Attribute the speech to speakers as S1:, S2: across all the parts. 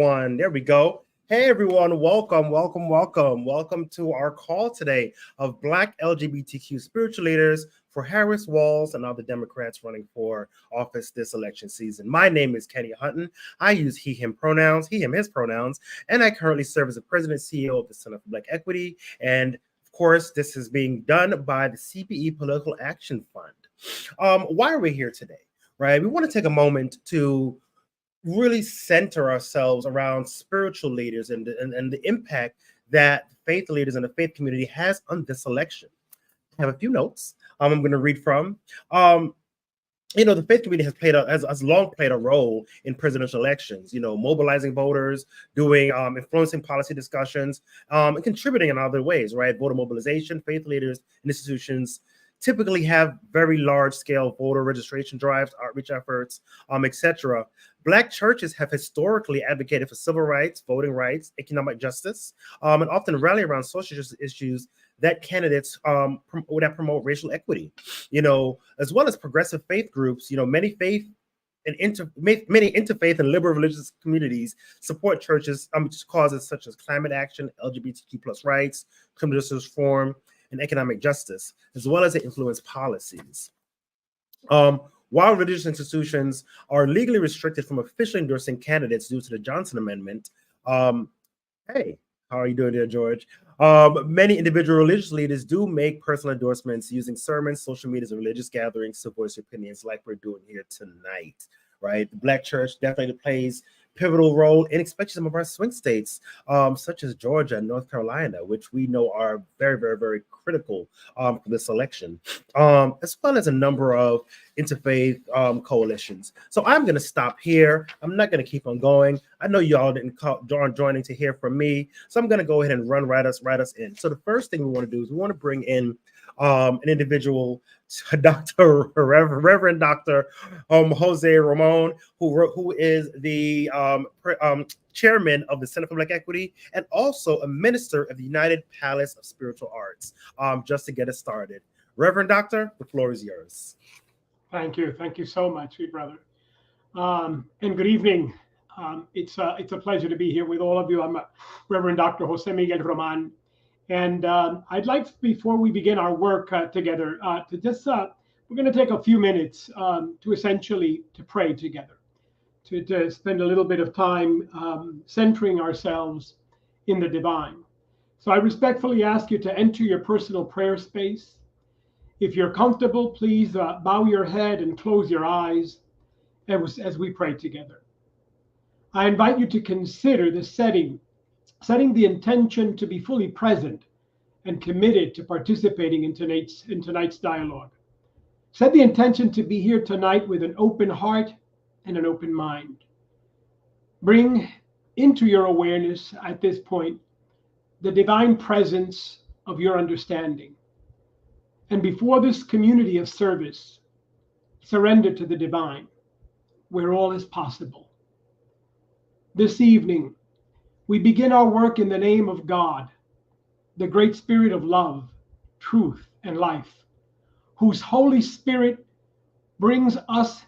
S1: everyone. There we go. Hey, everyone. Welcome to our call today of Black LGBTQ Spiritual Leaders for Harris-Walz and other Democrats running for office this election season. My name is Kenny Hutton. I use he, him pronouns, he, him, his pronouns, and I currently serve as the president and CEO of the Center for Black Equity. And of course, this is being done by the CBE Political Action Fund. Why are we here today? Right? We want to take a moment to really center ourselves around spiritual leaders and the impact that faith leaders and the faith community has on this election. I have a few notes I'm going to read from. The faith community has long played a role in presidential elections, mobilizing voters, doing influencing policy discussions, and contributing in other ways, right? Voter mobilization, faith leaders and institutions typically have very large-scale voter registration drives, outreach efforts, etc. Black churches have historically advocated for civil rights, voting rights, economic justice, and often rally around social justice issues that candidates that promote racial equity. As well as progressive faith groups. Many faith and many interfaith and liberal religious communities support churches causes such as climate action, LGBTQ plus rights, criminal justice reform, and economic justice, as well as influence policies. While religious institutions are legally restricted from officially endorsing candidates due to the Johnson Amendment, hey, how are you doing there, George? Many individual religious leaders do make personal endorsements using sermons, social media, and religious gatherings to voice opinions like we're doing here tonight, right? The Black church definitely plays pivotal role in especially some of our swing states, such as Georgia and North Carolina, which we know are very, very, very critical for this election, as well as a number of interfaith coalitions. So I'm going to stop here. I'm not going to keep on going. I know y'all didn't joining to hear from me, so I'm going to go ahead and write us in. So the first thing we want to do is we want to bring in an individual, Reverend Dr. Jose Ramon, who is the chairman of the Center for Black Equity and also a minister of the United Palace of Spiritual Arts. Just to get us started, Reverend Doctor, the floor is yours.
S2: Thank you so much, sweet brother, and good evening. It's a pleasure to be here with all of you. I'm Reverend Dr. Jose Miguel Roman. And I'd like, before we begin our work together, to just, we're going to take a few minutes to pray together, to spend a little bit of time centering ourselves in the divine. So I respectfully ask you to enter your personal prayer space. If you're comfortable, please bow your head and close your eyes as we pray together. I invite you to consider the setting the intention to be fully present and committed to participating in tonight's dialogue. Set the intention to be here tonight with an open heart and an open mind. Bring into your awareness at this point the divine presence of your understanding. And before this community of service, surrender to the divine, where all is possible. This evening, we begin our work in the name of God, the great spirit of love, truth, and life, whose Holy Spirit brings us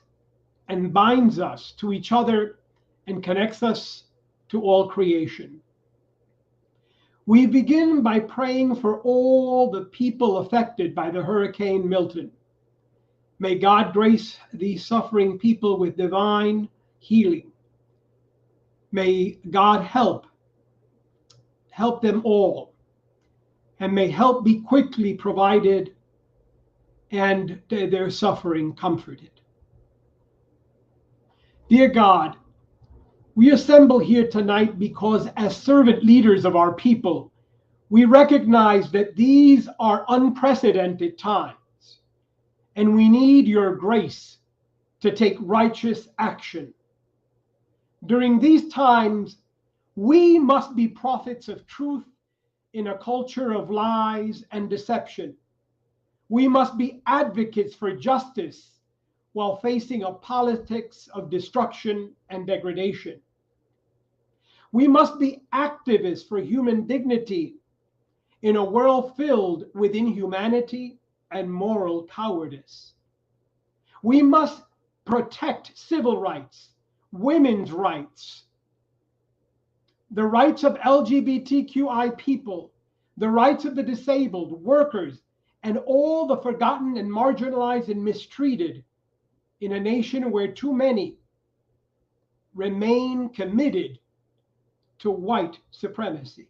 S2: and binds us to each other and connects us to all creation. We begin by praying for all the people affected by the Hurricane Milton. May God grace these suffering people with divine healing. May God help them all, and may help be quickly provided and their suffering comforted. Dear God, we assemble here tonight because as servant leaders of our people, we recognize that these are unprecedented times, and we need your grace to take righteous action. During these times, we must be prophets of truth in a culture of lies and deception. We must be advocates for justice while facing a politics of destruction and degradation. We must be activists for human dignity in a world filled with inhumanity and moral cowardice. We must protect civil rights, women's rights, the rights of LGBTQI people, the rights of the disabled, workers, and all the forgotten and marginalized and mistreated in a nation where too many remain committed to white supremacy.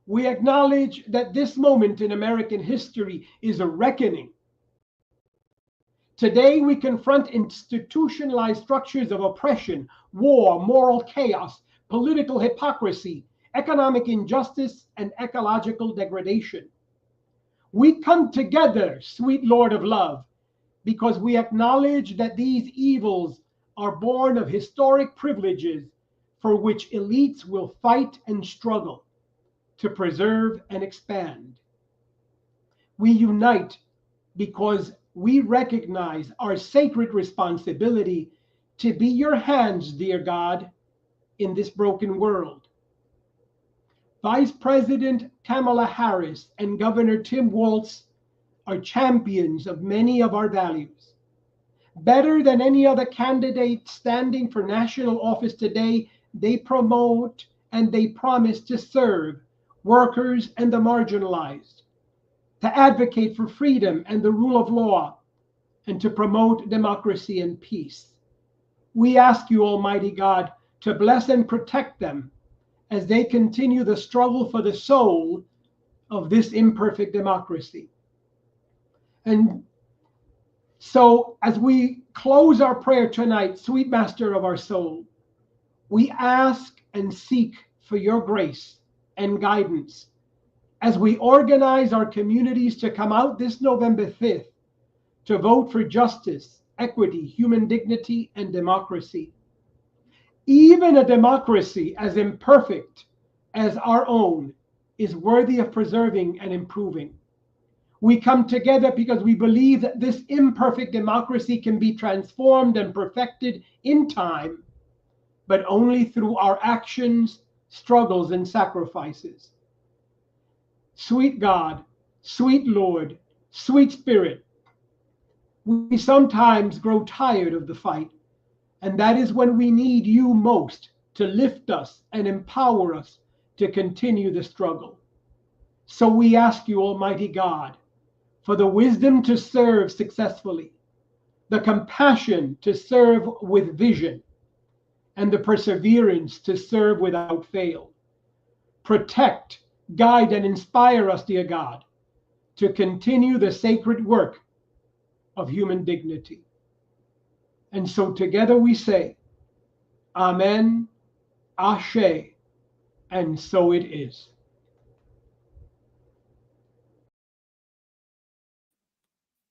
S2: We acknowledge that this moment in American history is a reckoning. Today, we confront institutionalized structures of oppression, war, moral chaos, political hypocrisy, economic injustice, and ecological degradation. We come together, sweet Lord of love, because we acknowledge that these evils are born of historic privileges for which elites will fight and struggle to preserve and expand. We unite because we recognize our sacred responsibility to be your hands, dear God, in this broken world. Vice President Kamala Harris and Governor Tim Walz are champions of many of our values. Better than any other candidate standing for national office today, they promote and they promise to serve workers and the marginalized, to advocate for freedom and the rule of law, and to promote democracy and peace. We ask you, Almighty God, to bless and protect them as they continue the struggle for the soul of this imperfect democracy. And so, as we close our prayer tonight, sweet Master of our soul, we ask and seek for your grace and guidance as we organize our communities to come out this November 5th to vote for justice, equity, human dignity, and democracy. Even a democracy as imperfect as our own is worthy of preserving and improving. We come together because we believe that this imperfect democracy can be transformed and perfected in time, but only through our actions, struggles, and sacrifices. Sweet God, sweet Lord, sweet Spirit, we sometimes grow tired of the fight, and that is when we need you most to lift us and empower us to continue the struggle. So we ask you, Almighty God, for the wisdom to serve successfully, the compassion to serve with vision, and the perseverance to serve without fail. Protect, guide, and inspire us, dear God, to continue the sacred work of human dignity. And so together we say, Amen, Ashe, and so it is.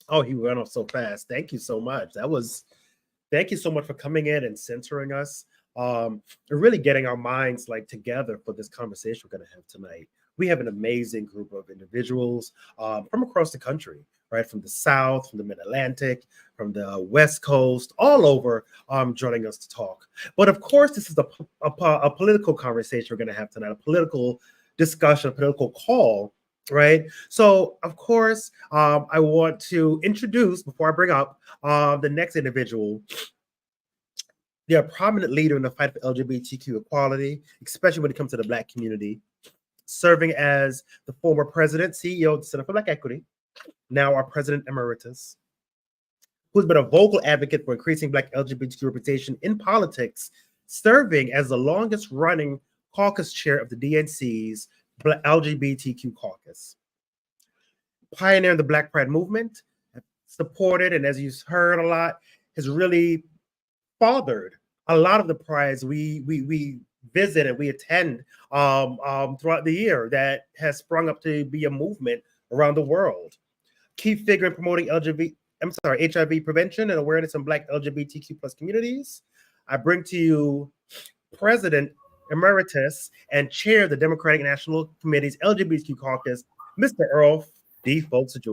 S1: Oh, he went off so fast. Thank you so much. Thank you so much for coming in and centering us. And really getting our minds together for this conversation we're going to have tonight. We have an amazing group of individuals from across the country, right? From the South, from the Mid-Atlantic, from the West Coast, all over joining us to talk. But of course, this is a political conversation we're going to have tonight, a political discussion, a political call, right? So, of course, I want to introduce, before I bring up the next individual, they're a prominent leader in the fight for LGBTQ equality, especially when it comes to the Black community, serving as the former president, CEO of the Center for Black Equity, now our president emeritus, who's been a vocal advocate for increasing Black LGBTQ representation in politics, serving as the longest running caucus chair of the DNC's LGBTQ caucus. Pioneering the Black Pride movement, supported, and as you've heard a lot, has really fathered a lot of the prides we visit and we attend throughout the year that has sprung up to be a movement around the world. Key figure in promoting HIV prevention and awareness in Black LGBTQ plus communities. I bring to you President Emeritus and Chair of the Democratic National Committee's LGBTQ Caucus, Mr. Earl D. Fowlkes Jr.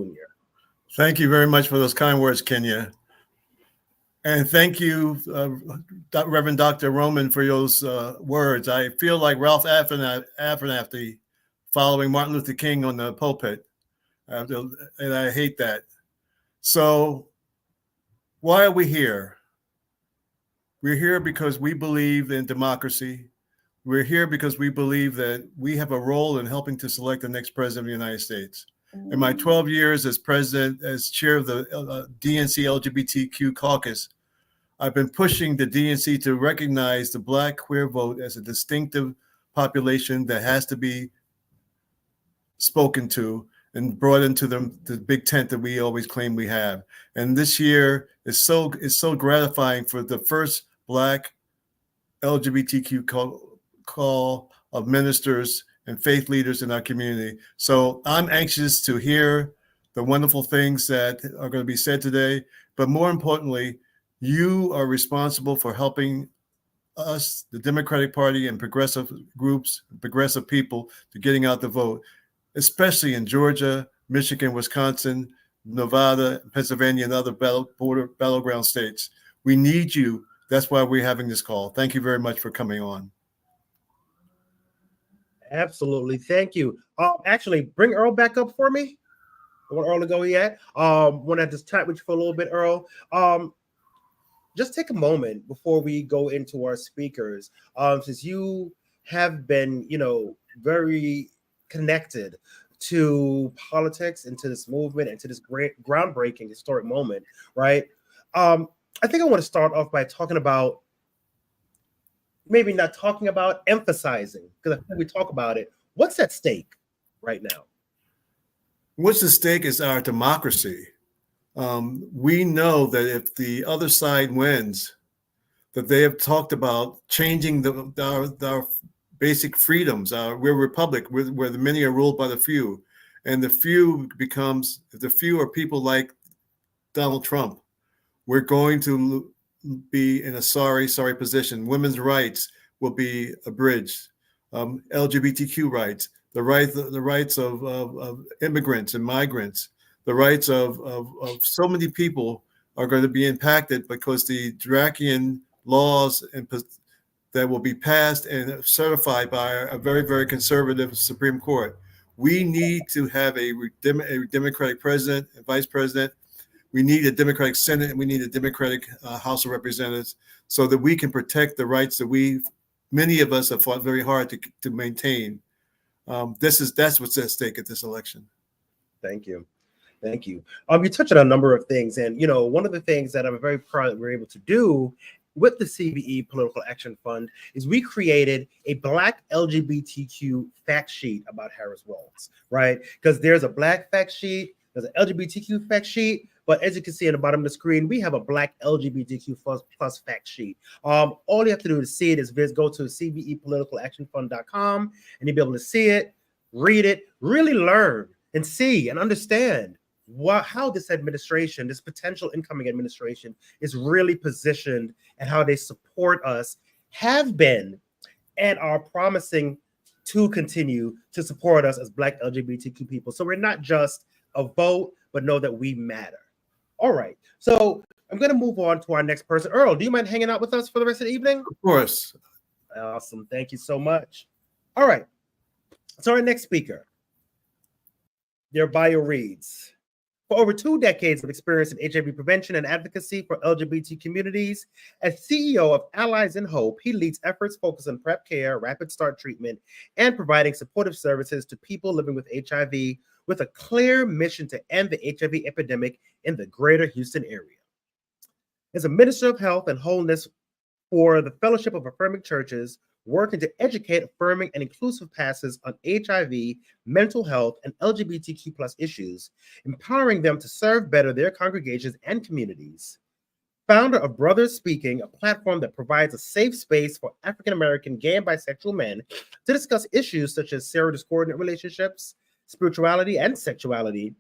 S3: Thank you very much for those kind words, Kenya. And thank you, Reverend Dr. Roman, for those words. I feel like Ralph Abernathy following Martin Luther King on the pulpit, and I hate that. So why are we here? We're here because we believe in democracy. We're here because we believe that we have a role in helping to select the next president of the United States. In my 12 years as president, as chair of the DNC LGBTQ Caucus, I've been pushing the DNC to recognize the Black queer vote as a distinctive population that has to be spoken to and brought into the big tent that we always claim we have. And this year is so gratifying for the first Black LGBTQ call of ministers and faith leaders in our community. So I'm anxious to hear the wonderful things that are going to be said today. But more importantly, you are responsible for helping us, the Democratic Party and progressive groups, progressive people, to getting out the vote, especially in Georgia, Michigan, Wisconsin, Nevada, Pennsylvania, and other battleground states. We need you. That's why we're having this call. Thank you very much for coming on.
S1: Absolutely. Thank you. Actually, bring Earl back up for me. I want Earl to go yet. Want to just chat with you for a little bit, Earl. Just take a moment before we go into our speakers, since you have been, very connected to politics and to this movement and to this great groundbreaking historic moment, right? I think I want to start off by talking about, maybe not talking about, emphasizing, because when we talk about it, what's at stake right now?
S3: What's at stake is our democracy. We know that if the other side wins, that they have talked about changing our basic freedoms. We're a republic where the many are ruled by the few, and the few are people like Donald Trump. We're going to be in a sorry position. Women's rights will be abridged. LGBTQ rights, the rights of immigrants and migrants, the rights of so many people are going to be impacted because the draconian laws that will be passed and certified by a very, very conservative Supreme Court. We need to have a Democratic president and vice president. We need a Democratic Senate, and we need a Democratic House of Representatives so that we can protect the rights that many of us have fought very hard to maintain. That's what's at stake at this election.
S1: Thank you. Thank you. You touched on a number of things, and one of the things that I'm very proud that we're able to do with the CBE Political Action Fund is we created a Black LGBTQ fact sheet about Harris-Walz, right? Because there's a Black fact sheet, there's an LGBTQ fact sheet, but as you can see at the bottom of the screen, we have a Black LGBTQ plus fact sheet. All you have to do to see it is go to cbepoliticalactionfund.com and you'll be able to see it, read it, really learn and see and understand how this administration, this potential incoming administration, is really positioned and how they support us, have been, and are promising to continue to support us as Black LGBTQ people. So we're not just a vote, but know that we matter. All right. So I'm going to move on to our next person. Earl, do you mind hanging out with us for the rest of the evening?
S3: Of course.
S1: Awesome. Thank you so much. All right. So our next speaker, their bio reads, for over 2 decades of experience in HIV prevention and advocacy for LGBT communities, as CEO of Allies in Hope, he leads efforts focused on PrEP care, rapid start treatment, and providing supportive services to people living with HIV with a clear mission to end the HIV epidemic in the greater Houston area. As a minister of health and wholeness for the Fellowship of Affirming Churches, working to educate affirming and inclusive pastors on HIV, mental health, and LGBTQ plus issues, empowering them to serve better their congregations and communities. Founder of Brothers Speaking, a platform that provides a safe space for African-American gay and bisexual men to discuss issues such as serodiscordant relationships, spirituality, and sexuality.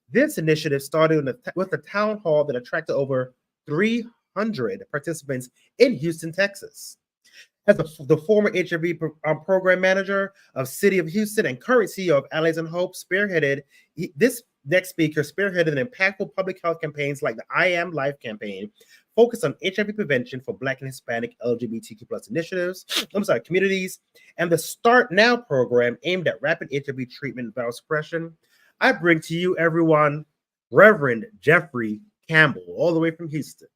S1: This initiative started with a town hall that attracted over 300 participants in Houston, Texas. As the former HIV program manager of City of Houston and current CEO of Allies in Hope, this next speaker spearheaded an impactful public health campaigns like the I Am Life campaign, focused on HIV prevention for Black and Hispanic LGBTQ plus communities, and the Start Now program aimed at rapid HIV treatment and viral suppression. I bring to you, everyone, Reverend Jeffrey Campbell, all the way from Houston.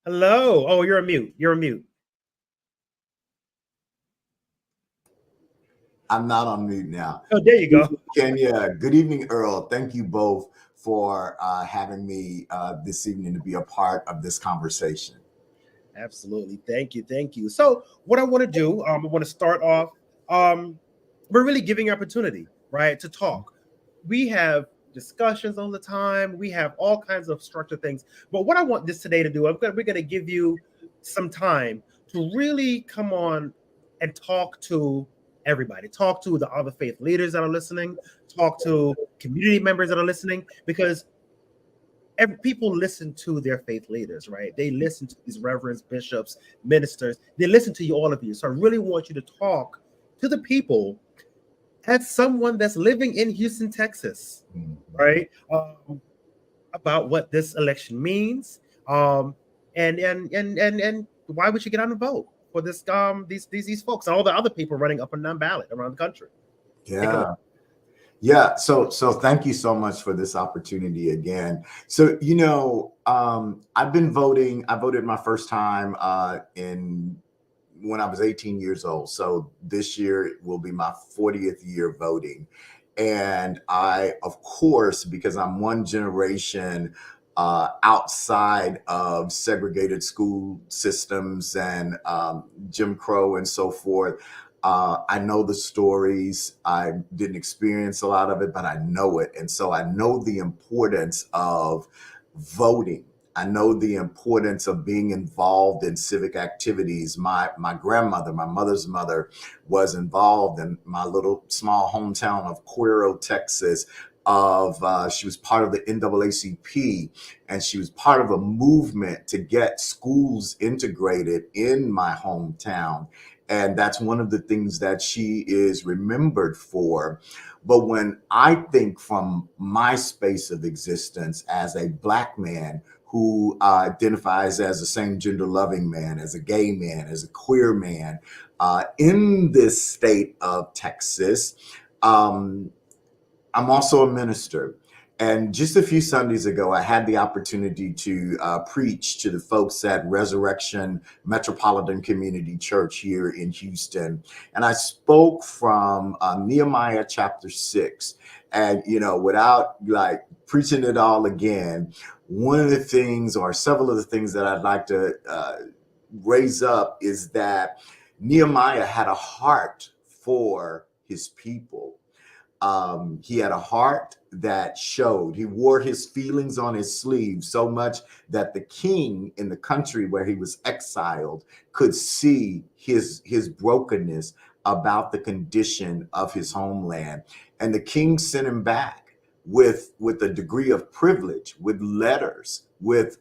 S1: Hello. Oh, you're a mute. You're a mute.
S4: I'm not on mute now.
S1: Oh, there you go.
S4: Kenya. Good evening, Earl. Thank you both for having me this evening to be a part of this conversation.
S1: Absolutely. Thank you. Thank you. So what I want to do, I want to start off, we're really giving opportunity, right, to talk. We have discussions all the time. We have all kinds of structured things. But what I want this today to do, we're going to give you some time to really come on and talk to everybody. Talk to the other faith leaders that are listening. Talk to community members that are listening, because people listen to their faith leaders, right? They listen to these reverends, bishops, ministers. They listen to you, all of you. So I really want you to talk to the people as someone that's living in Houston, Texas, right? About what this election means, and why we should get out and vote for this these folks and all the other people running up and down ballot around the country.
S4: Yeah. So thank you so much for this opportunity again. So, I've been voting. I voted my first time when I was 18 years old. So this year will be my 40th year voting. And I, of course, because I'm one generation outside of segregated school systems and Jim Crow and so forth, I know the stories. I didn't experience a lot of it, but I know it. And so I know the importance of voting. I know the importance of being involved in civic activities. My grandmother, my mother's mother, was involved in my little small hometown of Cuero, Texas. She was part of the NAACP, and she was part of a movement to get schools integrated in my hometown. And that's one of the things that she is remembered for. But when I think from my space of existence as a Black man who identifies as a same gender loving man, as a gay man, as a queer man, in this state of Texas, I'm also a minister. And just a few Sundays ago, I had the opportunity to preach to the folks at Resurrection Metropolitan Community Church here in Houston. And I spoke from Nehemiah chapter 6. And, without like preaching it all again, one of the things, or several of the things that I'd like to raise up, is that Nehemiah had a heart for his people. He had a heart that showed. He wore his feelings on his sleeve so much that the king in the country where he was exiled could see his brokenness about the condition of his homeland. And the king sent him back with a degree of privilege, with letters, with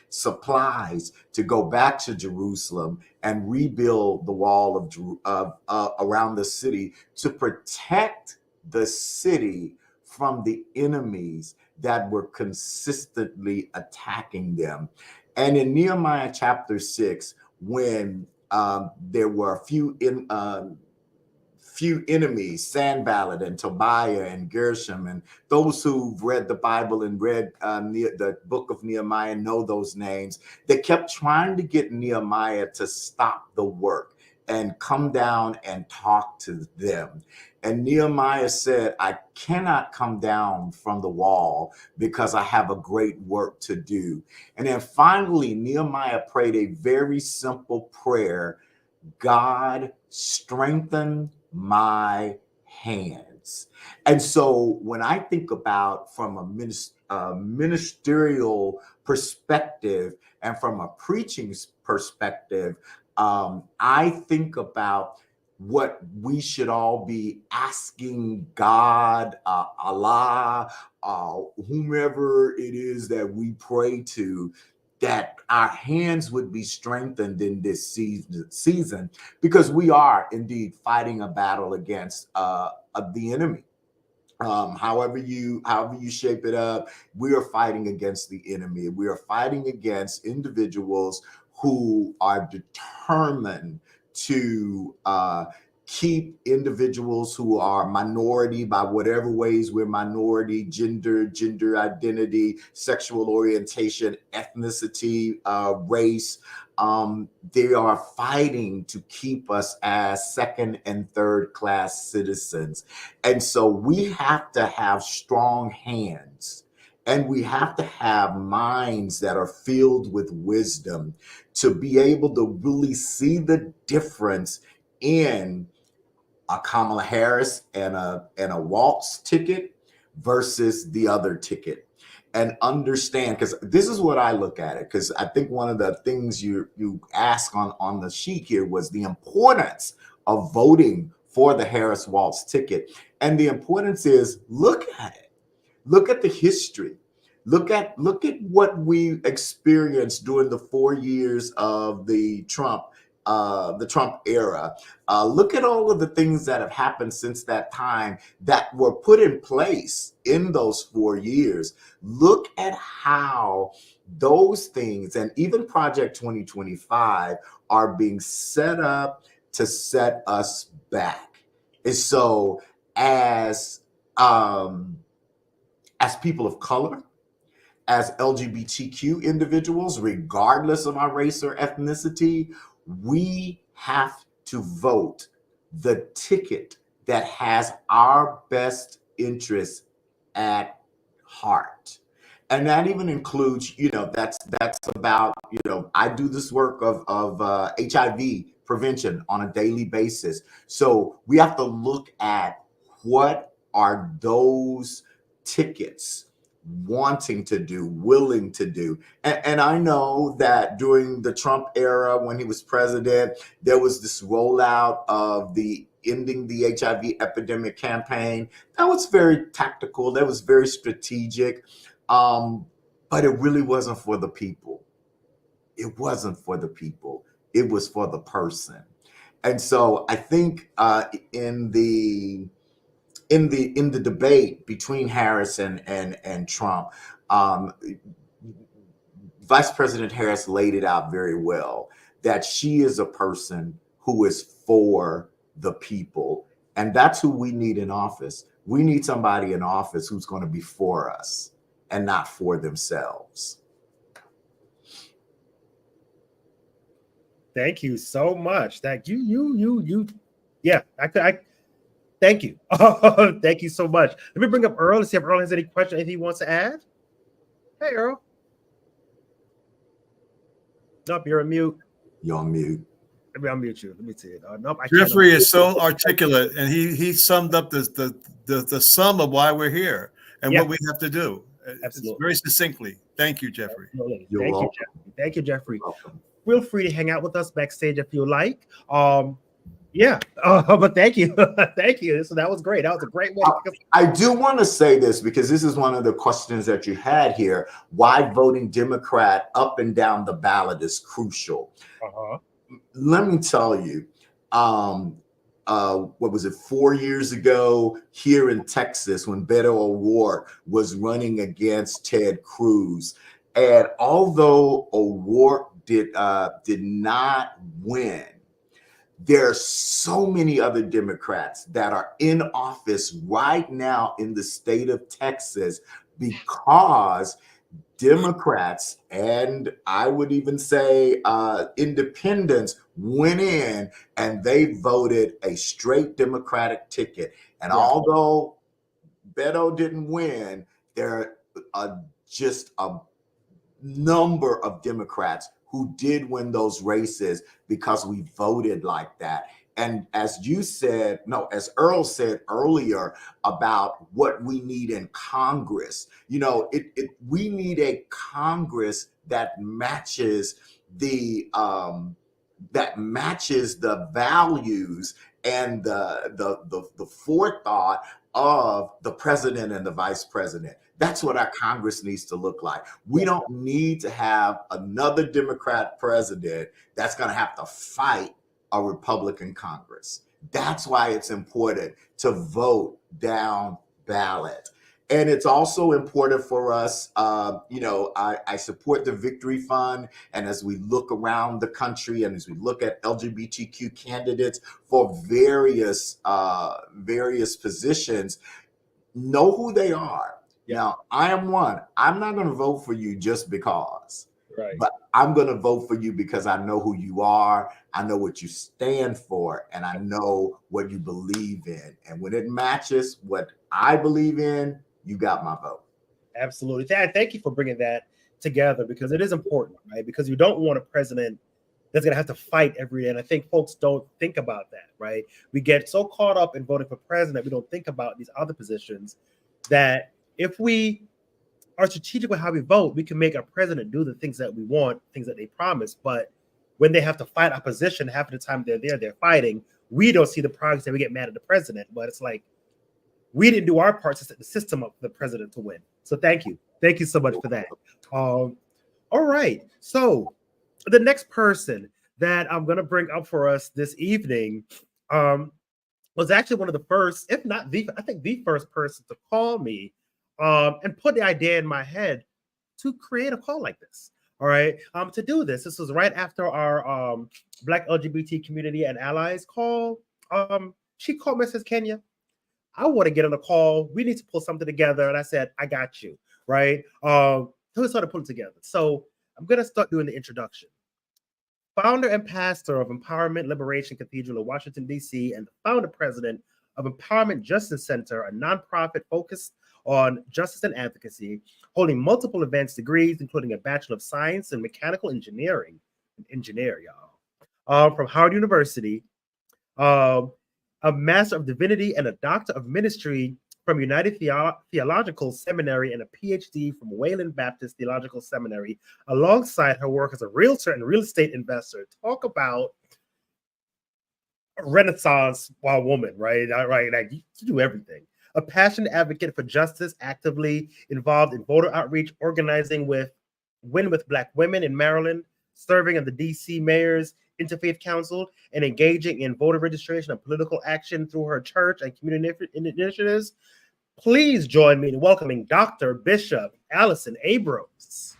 S4: supplies to go back to Jerusalem and rebuild the wall of around the city to protect the city from the enemies that were consistently attacking them. And in Nehemiah chapter 6, when there were a few enemies, Sanballat and Tobiah and Gershom, and those who've read the Bible and read the book of Nehemiah know those names. They kept trying to get Nehemiah to stop the work and come down and talk to them. And Nehemiah said, I cannot come down from the wall because I have a great work to do. And then finally, Nehemiah prayed a very simple prayer: God, strengthen my hands. And so when I think about from a ministerial perspective and from a preaching perspective, I think about what we should all be asking God, Allah, whomever it is that we pray to, that our hands would be strengthened in this season, because we are indeed fighting a battle against the enemy. However you shape it up, we are fighting against the enemy. We are fighting against individuals who are determined to keep individuals who are minority by whatever ways we're minority, gender identity, sexual orientation, ethnicity, race. They are fighting to keep us as second and third class citizens. And so we have to have strong hands, and we have to have minds that are filled with wisdom to be able to really see the difference in a Kamala Harris and a Walz ticket versus the other ticket, and understand, because this is what I look at it, because I think one of the things you asked on the sheet here was the importance of voting for the Harris-Walz ticket. And the importance is, look at it. Look at the history. Look at what we experienced during the 4 years of the Trump era. Look at all of the things that have happened since that time that were put in place in those 4 years. Look at how those things, and even Project 2025, are being set up to set us back. And so as people of color, as LGBTQ individuals, regardless of our race or ethnicity, we have to vote the ticket that has our best interests at heart. And that even includes, that's about, I do this work of HIV prevention on a daily basis. So we have to look at what are those tickets wanting to do, willing to do. And I know that during the Trump era, when he was president, there was this rollout of the Ending the HIV Epidemic campaign. That was very tactical. That was very strategic. But it really wasn't for the people. It wasn't for the people. It was for the person. And so I think in the debate between Harris and Trump, Vice President Harris laid it out very well, that she is a person who is for the people. And that's who we need in office. We need somebody in office who's going to be for us and not for themselves.
S1: Thank you so much. That yeah, I thank you. Thank you so much. Let me bring up Earl and see if Earl has any questions, anything he wants to add. Hey, Earl. Nope, you're on mute.
S4: You're on mute.
S1: Let me unmute you. Let me see it. Nope,
S3: Jeffrey is so articulate, and he summed up the sum of why we're here and what we have to do. It's very succinctly. Thank you, Jeffrey.
S1: Absolutely. Thank you, Jeffrey. Feel free to hang out with us backstage if you like. But thank you. Thank you. So that was great. That was a great way.
S4: I do want to say this, because this is one of the questions that you had here. Why voting Democrat up and down the ballot is crucial. Let me tell you, what was it, 4 years ago here in Texas, when Beto O'Rourke was running against Ted Cruz. And although O'Rourke did not win, there are so many other Democrats that are in office right now in the state of Texas because Democrats, and I would even say independents, went in and they voted a straight Democratic ticket. And although Beto didn't win, there are just a number of Democrats who did win those races because we voted like that. And as Earl said earlier about what we need in Congress, we need a Congress that matches the values and the forethought of the president and the vice president. That's what our Congress needs to look like. We don't need to have another Democrat president that's going to have to fight a Republican Congress. That's why it's important to vote down ballot. And it's also important for us, I support the Victory Fund. And as we look around the country and as we look at LGBTQ candidates for various positions, know who they are.
S1: Yeah.
S4: Now, I am one. I'm not going to vote for you just because.
S1: Right.
S4: But I'm going to vote for you because I know who you are. I know what you stand for, and I know what you believe in. And when it matches what I believe in, you got my vote.
S1: Absolutely. Thank you for bringing that together, because it is important, right? Because you don't want a president that's going to have to fight every day. And I think folks don't think about that, right? We get so caught up in voting for president, we don't think about these other positions, that if we are strategic with how we vote, we can make our president do the things that we want, things that they promise. But when they have to fight opposition, half of the time they're fighting, we don't see the progress and we get mad at the president. But it's like, we didn't do our part to set the system up for the president to win. So thank you. Thank you so much for that. All right. So the next person that I'm going to bring up for us this evening was actually one of the first, if not the first person to call me and put the idea in my head to create a call like this. All right. To do this. This was right after our Black LGBT community and allies call. She called me and says, Kenya, I want to get on a call. We need to pull something together. And I said, I got you. Right. So we started putting together. So I'm going to start doing the introduction. Founder and pastor of Empowerment Liberation Cathedral in Washington, D.C., and the founder president of Empowerment Justice Center, a nonprofit focused on justice and advocacy, holding multiple advanced degrees, including a Bachelor of Science in Mechanical Engineering, from Howard University, a Master of Divinity and a Doctor of Ministry from United Theological Seminary, and a PhD from Wayland Baptist Theological Seminary, alongside her work as a realtor and real estate investor. Talk about a Renaissance woman, right? Like, you do everything. A passionate advocate for justice, actively involved in voter outreach, organizing with Win with Black Women in Maryland, serving on the DC Mayor's Interfaith Council, and engaging in voter registration and political action through her church and community initiatives. Please join me in welcoming Dr. Bishop Allyson Abrams.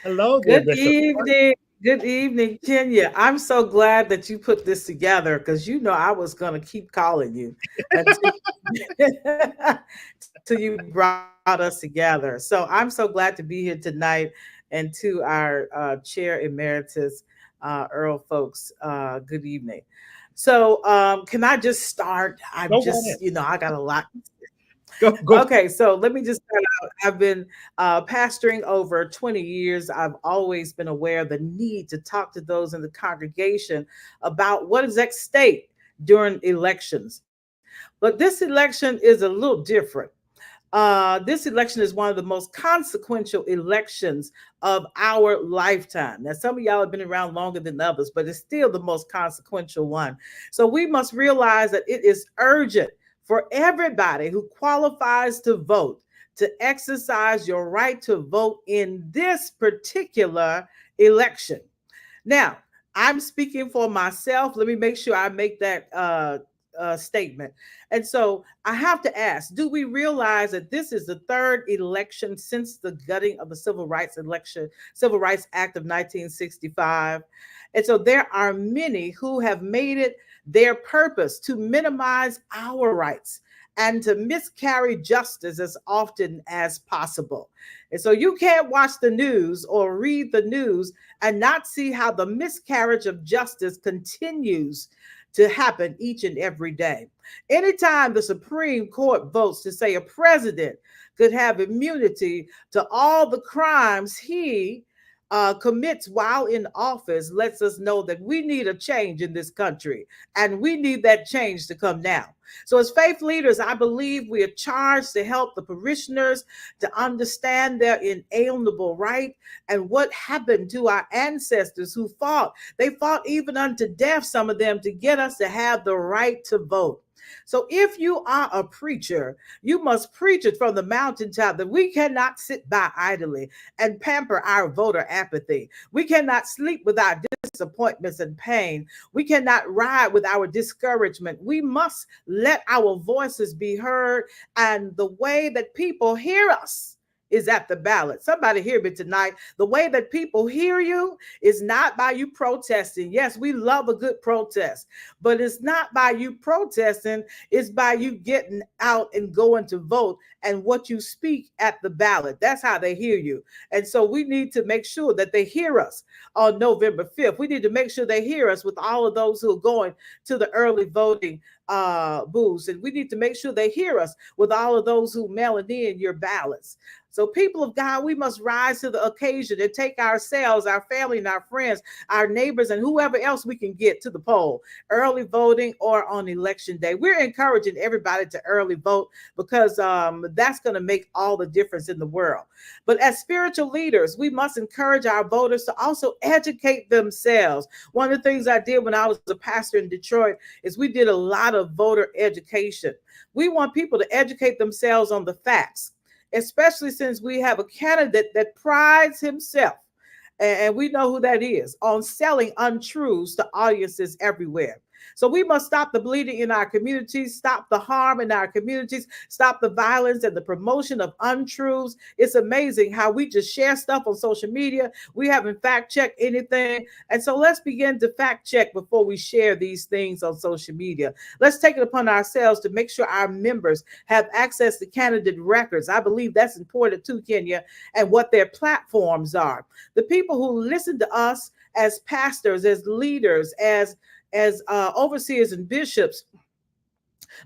S1: Hello,
S5: good
S1: Bishop.
S5: Evening. Good evening, Kenya. I'm so glad that you put this together, because I was going to keep calling you until you brought us together. So I'm so glad to be here tonight. And to our chair emeritus, Earl Fowlkes, good evening. So can I just start? I got a lot.
S1: Go.
S5: Okay, so let me just start out. I've been pastoring over 20 years. I've always been aware of the need to talk to those in the congregation about what is at stake during elections. But this election is a little different. This election is one of the most consequential elections of our lifetime. Now, some of y'all have been around longer than others, but it's still the most consequential one. So we must realize that it is urgent for everybody who qualifies to vote to exercise your right to vote in this particular election. Now, I'm speaking for myself. Let me make sure I make that statement. And so I have to ask, do we realize that this is the third election since the gutting of the Civil Rights Act of 1965? And so there are many who have made it their purpose to minimize our rights and to miscarry justice as often as possible. And so you can't watch the news or read the news and not see how the miscarriage of justice continues to happen each and every day. Anytime the Supreme Court votes to say a president could have immunity to all the crimes he commits while in office, lets us know that we need a change in this country, and we need that change to come now. So as faith leaders, I believe we are charged to help the parishioners to understand their inalienable right and what happened to our ancestors who fought. They fought even unto death, some of them, to get us to have the right to vote. So if you are a preacher, you must preach it from the mountaintop that we cannot sit by idly and pamper our voter apathy. We cannot sleep with our disappointments and pain. We cannot ride with our discouragement. We must let our voices be heard, and the way that people hear us is at the ballot. Somebody hear me tonight. The way that people hear you is not by you protesting. Yes, we love a good protest, but it's not by you protesting. It's by you getting out and going to vote and what you speak at the ballot. That's how they hear you. And so we need to make sure that they hear us on November 5th. We need to make sure they hear us with all of those who are going to the early voting booths. And we need to make sure they hear us with all of those who mailing in your ballots. So people of God, we must rise to the occasion and take ourselves, our family and our friends, our neighbors, and whoever else we can get to the poll, early voting or on election day. We're encouraging everybody to early vote because that's going to make all the difference in the world. But as spiritual leaders, we must encourage our voters to also educate themselves. One of the things I did when I was a pastor in Detroit is we did a lot of voter education. We want people to educate themselves on the facts, especially since we have a candidate that prides himself, and we know who that is, on selling untruths to audiences everywhere. So we must stop the bleeding in our communities, stop the harm in our communities, stop the violence and the promotion of untruths. It's amazing how we just share stuff on social media. We haven't fact checked anything. And so let's begin to fact check before we share these things on social media. Let's take it upon ourselves to make sure our members have access to candidate records. I believe that's important too, Kenya, and what their platforms are. The people who listen to us as pastors, as leaders, as overseers and bishops,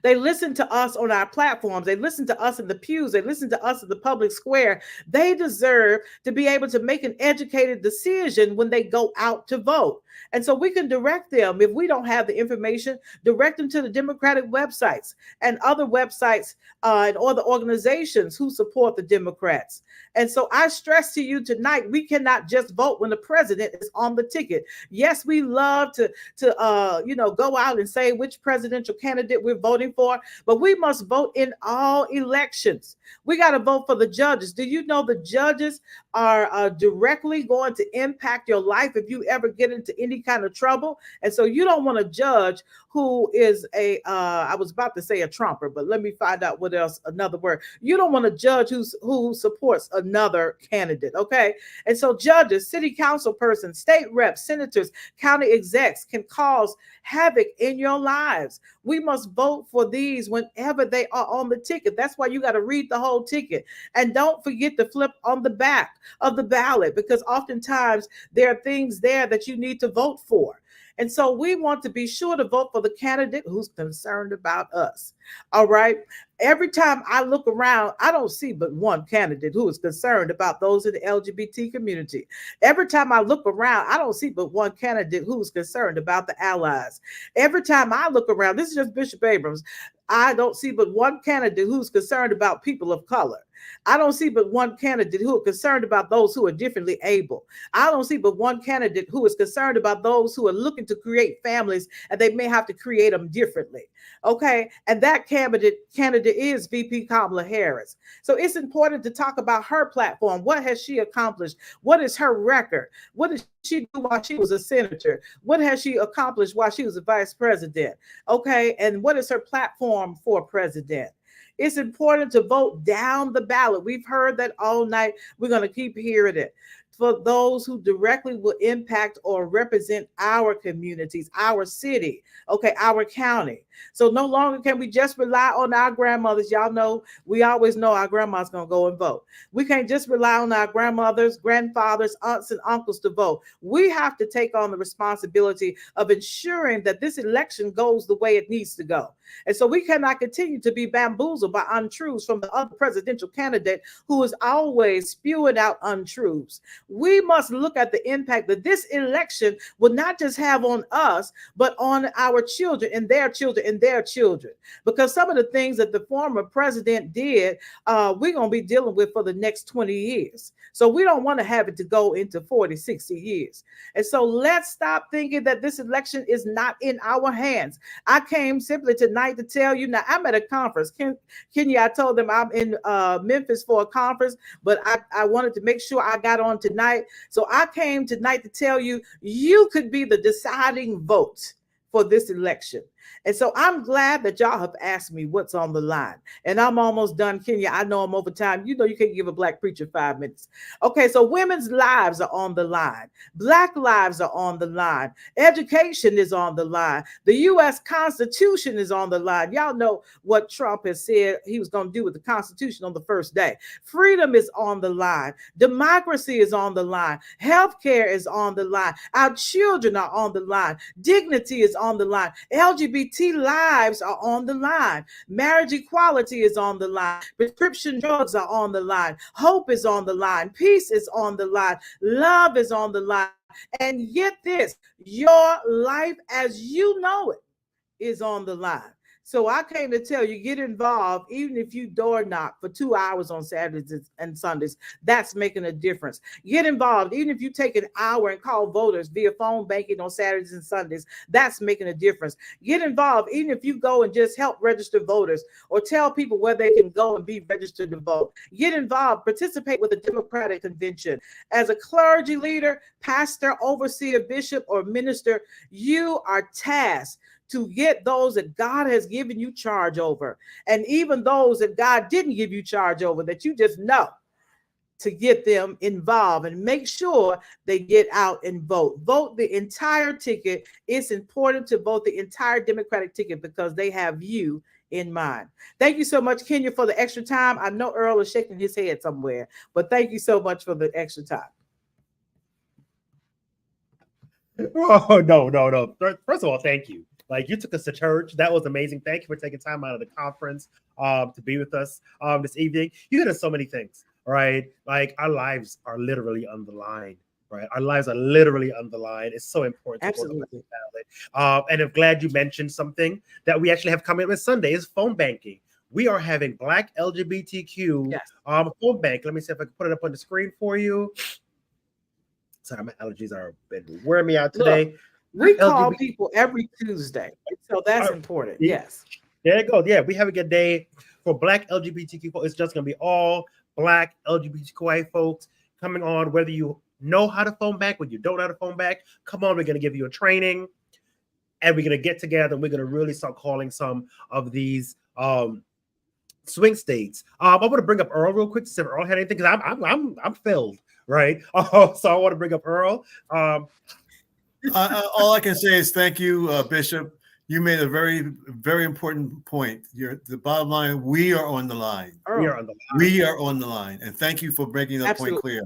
S5: they listen to us on our platforms. They listen to us in the pews. They listen to us in the public square. They deserve to be able to make an educated decision when they go out to vote. And so we can direct them, if we don't have the information, direct them to the Democratic websites and other websites and other organizations who support the Democrats. And so I stress to you tonight, we cannot just vote when the president is on the ticket. Yes, we love to go out and say which presidential candidate we're voting for, but we must vote in all elections. We got to vote for the judges. Do you know the judges are directly going to impact your life if you ever get into any kind of trouble? And so you don't want to judge who is I was about to say a trumper, but let me find out what else, another word. You don't want to judge who supports another candidate, okay? And so judges, city council persons, state reps, senators, county execs can cause havoc in your lives. We must vote for these whenever they are on the ticket. That's why you got to read the whole ticket. And don't forget to flip on the back of the ballot, because oftentimes there are things there that you need to vote for. And so we want to be sure to vote for the candidate who's concerned about us. All right. Every time I look around, I don't see but one candidate who is concerned about those in the LGBT community. Every time I look around, I don't see but one candidate who is concerned about the allies. Every time I look around, this is just Bishop Abrams, I don't see but one candidate who's concerned about people of color. I don't see but one candidate who is concerned about those who are differently able. I don't see but one candidate who is concerned about those who are looking to create families and they may have to create them differently. Okay. And that candidate is VP Kamala Harris. So it's important to talk about her platform. What has she accomplished? What is her record? What did she do while she was a senator? What has she accomplished while she was a vice president? Okay. And what is her platform for president? It's important to vote down the ballot. We've heard that all night. We're going to keep hearing it. For those who directly will impact or represent our communities, our city, okay, our county. So no longer can we just rely on our grandmothers. Y'all know, we always know our grandma's going to go and vote. We can't just rely on our grandmothers, grandfathers, aunts, and uncles to vote. We have to take on the responsibility of ensuring that this election goes the way it needs to go. And so we cannot continue to be bamboozled by untruths from the other presidential candidate who is always spewing out untruths. We must look at the impact that this election will not just have on us, but on our children and their children and their children. Because some of the things that the former president did, we're going to be dealing with for the next 20 years. So we don't want to have it to go into 40, 60 years. And so let's stop thinking that this election is not in our hands. I came simply tonight to tell you, now I'm at a conference. Kenya, I told them I'm in Memphis for a conference, but I wanted to make sure I got on tonight. So I came tonight to tell you, you could be the deciding vote for this election. And so I'm glad that y'all have asked me what's on the line. And I'm almost done, Kenya. I know I'm over time. You know you can't give a Black preacher 5 minutes. Okay, so women's lives are on the line. Black lives are on the line. Education is on the line. The U.S. Constitution is on the line. Y'all know what Trump has said he was going to do with the Constitution on the first day. Freedom is on the line. Democracy is on the line. Healthcare is on the line. Our children are on the line. Dignity is on the line. LGBT lives are on the line. Marriage equality is on the line. Prescription drugs are on the line. Hope is on the line. Peace is on the line. Love is on the line. And get this, your life as you know it is on the line. So I came to tell you, get involved, even if you door knock for 2 hours on Saturdays and Sundays, that's making a difference. Get involved, even if you take an hour and call voters via phone banking on Saturdays and Sundays, that's making a difference. Get involved, even if you go and just help register voters or tell people where they can go and be registered to vote. Get involved, participate with the Democratic Convention. As a clergy leader, pastor, overseer, bishop, or minister, you are tasked to get those that God has given you charge over, and even those that God didn't give you charge over, that you just know, to get them involved and make sure they get out and vote. Vote the entire ticket. It's important to vote the entire Democratic ticket because they have you in mind. Thank you so much, Kenya, for the extra time. I know Earl is shaking his head somewhere, but thank you so much for the extra time.
S1: Oh, no. First of all, thank you. Like, you took us to church. That was amazing. Thank you for taking time out of the conference to be with us this evening. You hit us so many things, right? Like, our lives are literally on the line, right? Our lives are literally on the line. It's so important.
S5: Absolutely.
S1: And I'm glad you mentioned something that we actually have coming up this Sunday is phone banking. We are having Black LGBTQ phone bank. Let me see if I can put it up on the screen for you. Sorry, my allergies are been wearing me out today.
S5: Look, we call people every Tuesday, so that's important. Yes.
S1: There you go. Yeah, we have a good day for Black LGBTQ folks. It's just going to be all Black LGBTQI folks coming on, whether you know how to phone back, whether you don't know how to phone back. Come on, we're going to give you a training, and we're going to get together, and we're going to really start calling some of these swing states. I want to bring up Earl real quick to see if Earl had anything, because I'm filled, right? So I want to bring up Earl.
S3: All I can say is thank you, Bishop. You made a very, very important point. The bottom line, we are on the line.
S1: We are on the line.
S3: We are on the line. And thank you for making that point clear.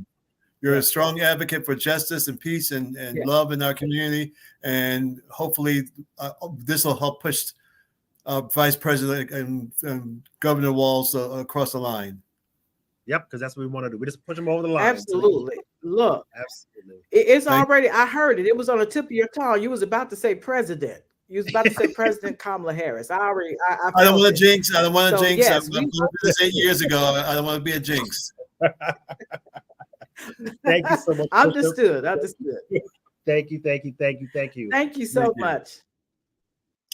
S3: You're a strong advocate for justice and peace and love in our community. And hopefully this will help push Vice President and Governor Walz across the line.
S1: Yep, because that's what we want to do. We just push them over the line.
S5: Absolutely. Look,
S1: absolutely.
S5: It's already, I heard it. It was on the tip of your tongue. You was about to say president. You was about to say President Kamala Harris. I
S3: don't want to jinx. I don't want to jinx. Yes, I'm this 8 years ago. I don't want to be a jinx.
S1: Thank you so much.
S5: Understood.
S1: Thank you.
S5: Thank you so much.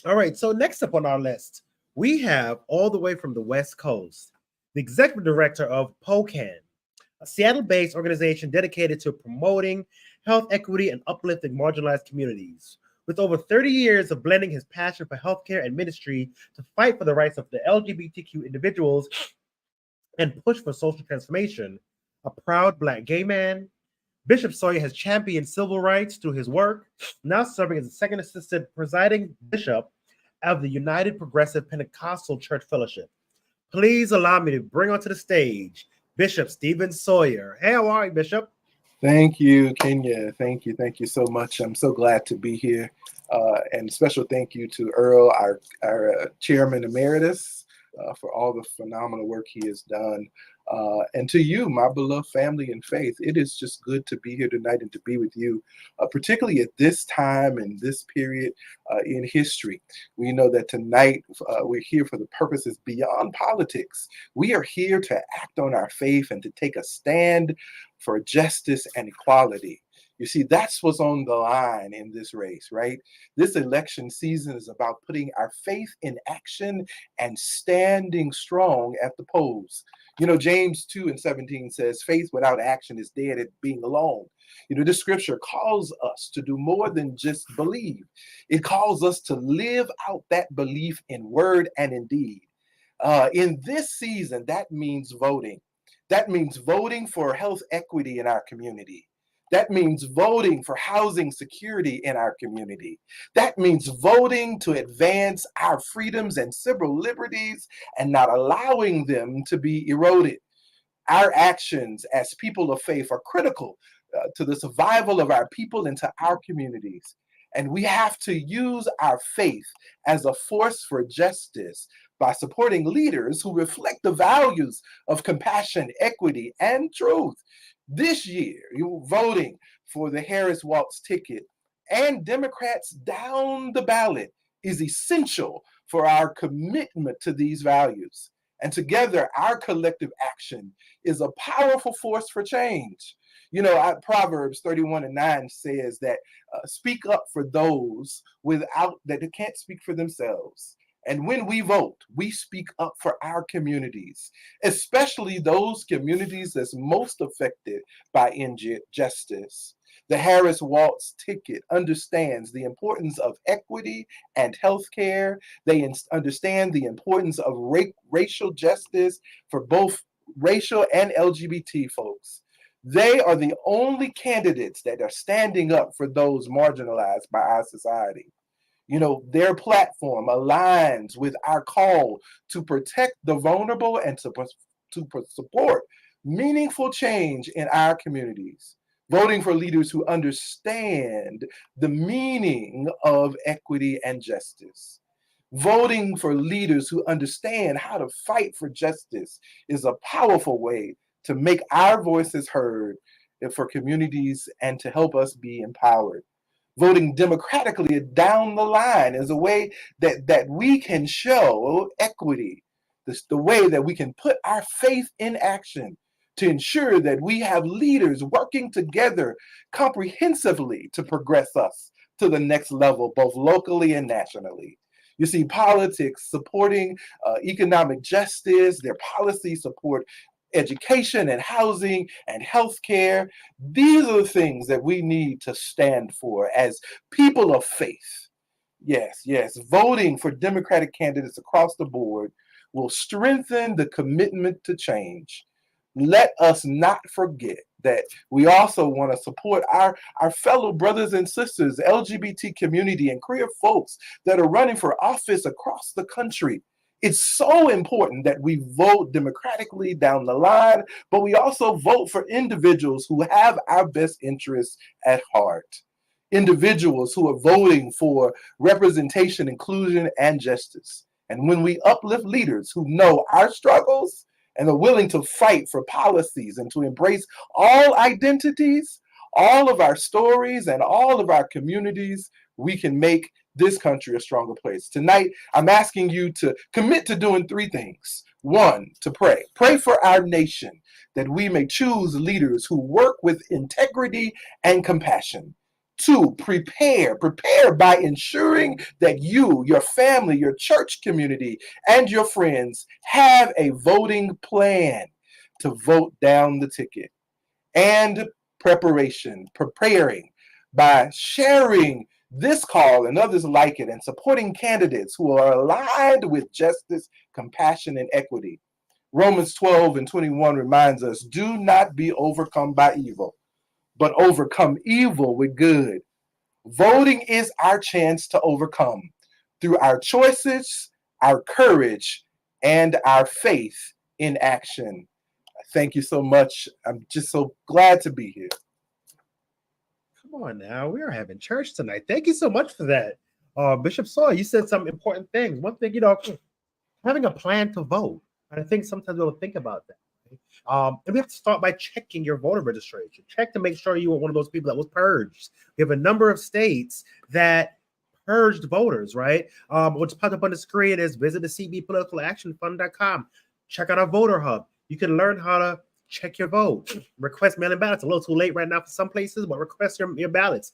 S1: All right. So next up on our list, we have all the way from the West Coast, the executive director of POCAN, a Seattle-based organization dedicated to promoting health equity and uplifting marginalized communities. With over 30 years of blending his passion for healthcare and ministry to fight for the rights of the LGBTQ individuals and push for social transformation, a proud Black gay man, Bishop Sawyer has championed civil rights through his work, now serving as the second assistant presiding bishop of the United Progressive Pentecostal Church Fellowship. Please allow me to bring onto the stage Bishop Stephen Sawyer. Hey, how are you, Bishop?
S6: Thank you, Kenya. Thank you so much. I'm so glad to be here. And special thank you to Earl, our chairman emeritus, for all the phenomenal work he has done And to you, my beloved family in faith, it is just good to be here tonight and to be with you, particularly at this time and this period in history. We know that tonight we're here for the purposes beyond politics. We are here to act on our faith and to take a stand for justice and equality. You see, that's what's on the line in this race, right? This election season is about putting our faith in action and standing strong at the polls. You know, James 2:17 says, faith without action is dead at being alone. You know, this scripture calls us to do more than just believe. It calls us to live out that belief in word and in deed. In this season, that means voting. That means voting for health equity in our community. That means voting for housing security in our community. That means voting to advance our freedoms and civil liberties and not allowing them to be eroded. Our actions as people of faith are critical to the survival of our people and to our communities. And we have to use our faith as a force for justice by supporting leaders who reflect the values of compassion, equity, and truth. This year, you're voting for the Harris-Walz ticket and Democrats down the ballot is essential for our commitment to these values. And together, our collective action is a powerful force for change. You know, Proverbs 31:9 says that speak up for those that can't speak for themselves. And when we vote, we speak up for our communities, especially those communities that's most affected by injustice. The Harris-Walz ticket understands the importance of equity and healthcare. They understand the importance of racial justice for both racial and LGBT folks. They are the only candidates that are standing up for those marginalized by our society. You know, their platform aligns with our call to protect the vulnerable and to support meaningful change in our communities. Voting for leaders who understand the meaning of equity and justice. Voting for leaders who understand how to fight for justice is a powerful way to make our voices heard for communities and to help us be empowered. Voting democratically down the line is a way that we can show equity, the way that we can put our faith in action to ensure that we have leaders working together comprehensively to progress us to the next level, both locally and nationally. You see, politics supporting economic justice, their policies support education and housing and healthcare. These are the things that we need to stand for as people of faith. Yes, voting for Democratic candidates across the board will strengthen the commitment to change. Let us not forget that we also want to support our fellow brothers and sisters, LGBT community and queer folks that are running for office across the country. It's so important that we vote democratically down the line, but we also vote for individuals who have our best interests at heart. Individuals who are voting for representation, inclusion, and justice. And when we uplift leaders who know our struggles and are willing to fight for policies and to embrace all identities, all of our stories, and all of our communities, we can make this country a stronger place. Tonight, I'm asking you to commit to doing three things. One, to pray. Pray for our nation, that we may choose leaders who work with integrity and compassion. Two, prepare by ensuring that you, your family, your church community, and your friends have a voting plan to vote down the ticket. And preparing by sharing this call and others like it and supporting candidates who are aligned with justice, compassion, and equity. Romans 12:21 reminds us, do not be overcome by evil, but overcome evil with good. Voting is our chance to overcome through our choices, our courage, and our faith in action. Thank you so much. I'm just so glad to be here.
S1: Come on now, we are having church tonight. Thank you so much for that. Bishop Sawyer, you said some important things. One thing, having a plan to vote. And I think sometimes we'll think about that. And we have to start by checking your voter registration. Check to make sure you were one of those people that was purged. We have a number of states that purged voters, right? What's popped up on the screen is visit the CBE Political Action Fund.com. Check out our voter hub. You can learn how to check your vote. Request mail-in ballots. A little too late right now for some places, but request your ballots.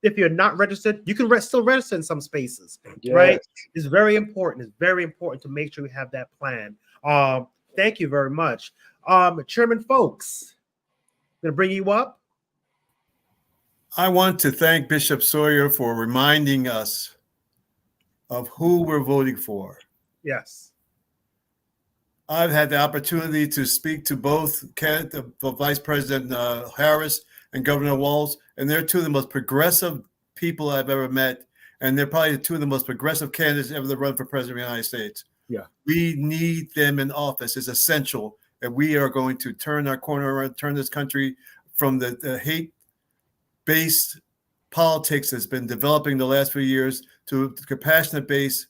S1: If you're not registered, you can still register in some spaces, right? It's very important. It's very important to make sure we have that plan. Thank you very much. Chairman Fowlkes, I'm going to bring you up.
S3: I want to thank Bishop Sawyer for reminding us of who we're voting for.
S1: Yes.
S3: I've had the opportunity to speak to both Vice President Harris and Governor Walz, and they're two of the most progressive people I've ever met, and they're probably two of the most progressive candidates ever to run for president of the United States.
S1: Yeah.
S3: We need them in office. It's essential that we are going to turn our corner around, turn this country from the hate-based politics that's been developing the last few years to compassionate-based,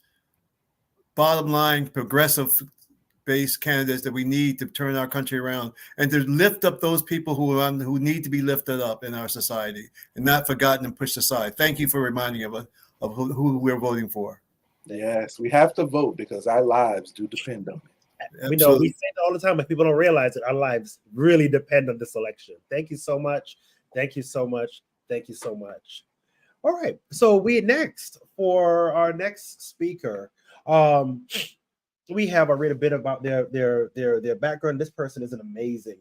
S3: bottom line, progressive-based candidates that we need to turn our country around and to lift up those people who need to be lifted up in our society and not forgotten and pushed aside. Thank you for reminding us of who we're voting for.
S6: Yes, we have to vote because our lives do depend on it.
S1: We know we say it all the time, but people don't realize that our lives really depend on this election. Thank you so much. Thank you so much. Thank you so much. All right. So we next for our next speaker. We have read a bit about their background. This person is an amazing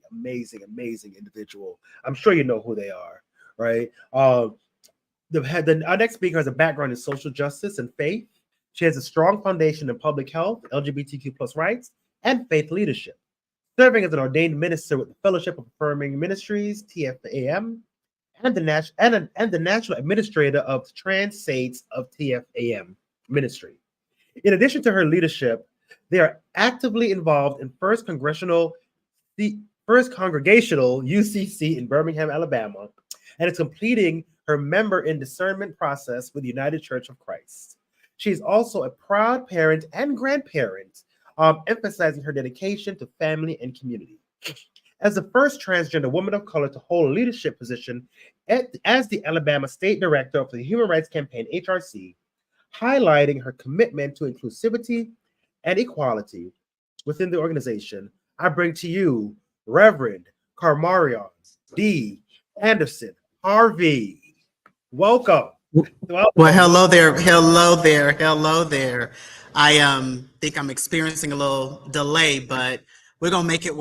S1: individual. I'm sure you know who they are, right? Our next speaker has a background in social justice and faith. She has a strong foundation in public health, LGBTQ plus rights, and faith leadership, serving as an ordained minister with the Fellowship of Affirming Ministries, TFAM, and the National Administrator of Trans States of TFAM Ministry. In addition to her leadership, they are actively involved in First Congregational UCC in Birmingham, Alabama, and is completing her member in discernment process with the United Church of Christ. She is also a proud parent and grandparent, emphasizing her dedication to family and community. As the first transgender woman of color to hold a leadership position as the Alabama State Director of the Human Rights Campaign, HRC, highlighting her commitment to inclusivity and equality within the organization, I bring to you Reverend Carmarion D. Anderson-Harvey. Welcome.
S7: Well, hello there. I think I'm experiencing a little delay, but we're going to make it